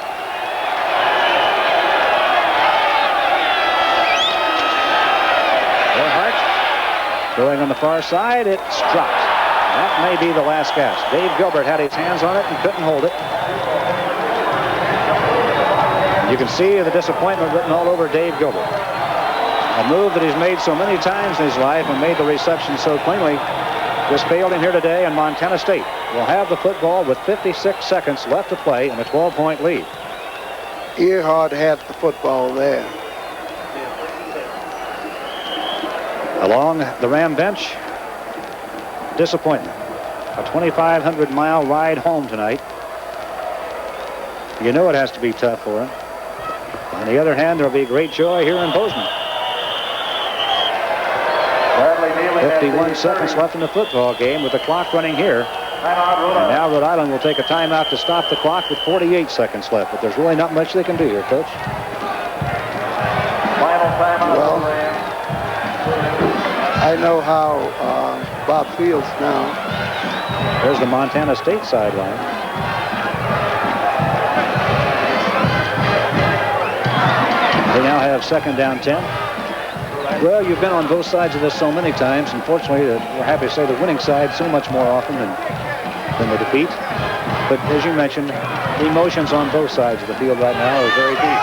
Earhart going on the far side. It's dropped. That may be the last catch. Dave Gilbert had his hands on it and couldn't hold it. You can see the disappointment written all over Dave Gilbert. A move that he's made so many times in his life and made the reception so cleanly just failed him here today, and Montana State will have the football with 56 seconds left to play and a 12-point lead. Earhart had the football there. Along the Ram bench, disappointment. A 2,500-mile ride home tonight. You know it has to be tough for him. On the other hand, there'll be great joy here in Bozeman. 51 seconds left in the football game with the clock running here. And now Rhode Island will take a timeout to stop the clock with 48 seconds left. But there's really not much they can do here, Coach. Well, I know how Bob feels now. There's the Montana State sideline. They now have 2nd down 10. Well, you've been on both sides of this so many times. Unfortunately, we're happy to say the winning side so much more often than the defeat. But as you mentioned, the emotions on both sides of the field right now are very deep.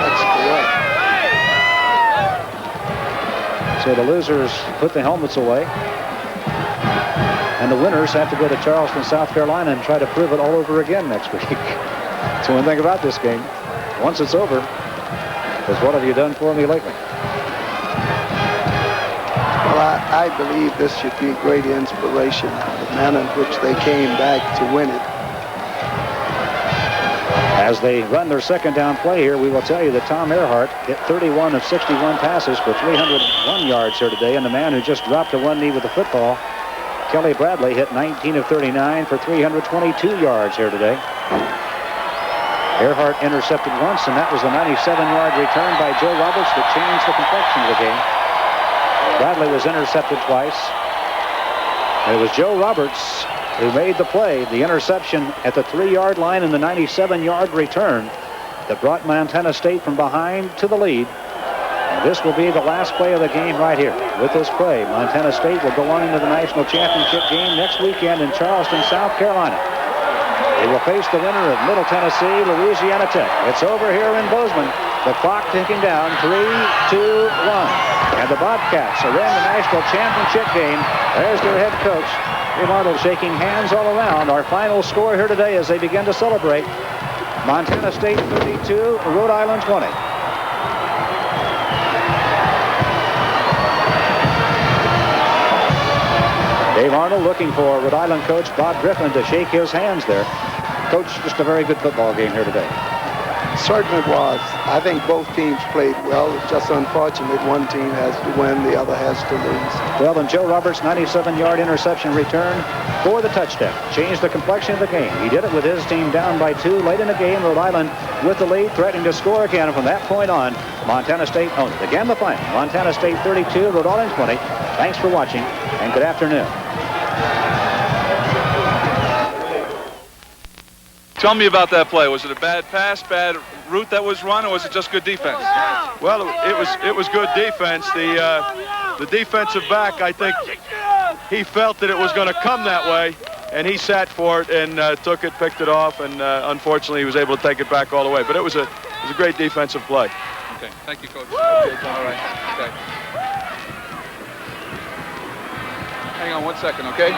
That's correct. So the losers put the helmets away. And the winners have to go to Charleston, South Carolina and try to prove it all over again next week. So one thing about this game, once it's over, is what have you done for me lately? Well, I believe this should be a great inspiration, the manner in which they came back to win it. As they run their 2nd down play here, we will tell you that Tom Earhart hit 31 of 61 passes for 301 yards here today, and the man who just dropped to one knee with the football, Kelly Bradley, hit 19 of 39 for 322 yards here today. Earhart intercepted once, and that was the 97-yard return by Joe Roberts that changed the complexion of the game. Bradley was intercepted twice. And it was Joe Roberts who made the play, the interception at the 3-yard line and the 97-yard return that brought Montana State from behind to the lead. And this will be the last play of the game right here. With this play, Montana State will go on into the national championship game next weekend in Charleston, South Carolina. They will face the winner of Middle Tennessee, Louisiana Tech. It's over here in Bozeman. The clock ticking down, 3, 2, 1. And the Bobcats are in the national championship game. There's their head coach, Dave Arnold, shaking hands all around. Our final score here today as they begin to celebrate. Montana State 32, Rhode Island 20. Dave Arnold looking for Rhode Island coach Bob Griffin to shake his hands there. Coach, just a very good football game here today. certainly was. I think both teams played well. It's just unfortunate one team has to win, the other has to lose. Well, and Joe Roberts' 97-yard interception return for the touchdown changed the complexion of the game. He did it with his team down by 2 late in the game. Rhode Island with the lead, threatening to score again. And from that point on, Montana State owned it. Again, the final. Montana State 32, Rhode Island 20. Thanks for watching, and good afternoon. Tell me about that play. Was it a bad pass, bad route that was run, or was it just good defense? Well, it was good defense. The defensive back, I think, he felt that it was going to come that way, and he sat for it and took it, picked it off, and unfortunately he was able to take it back all the way. But it was a great defensive play. Okay, thank you, Coach. Okay, all right. Okay. Hang on 1 second, okay?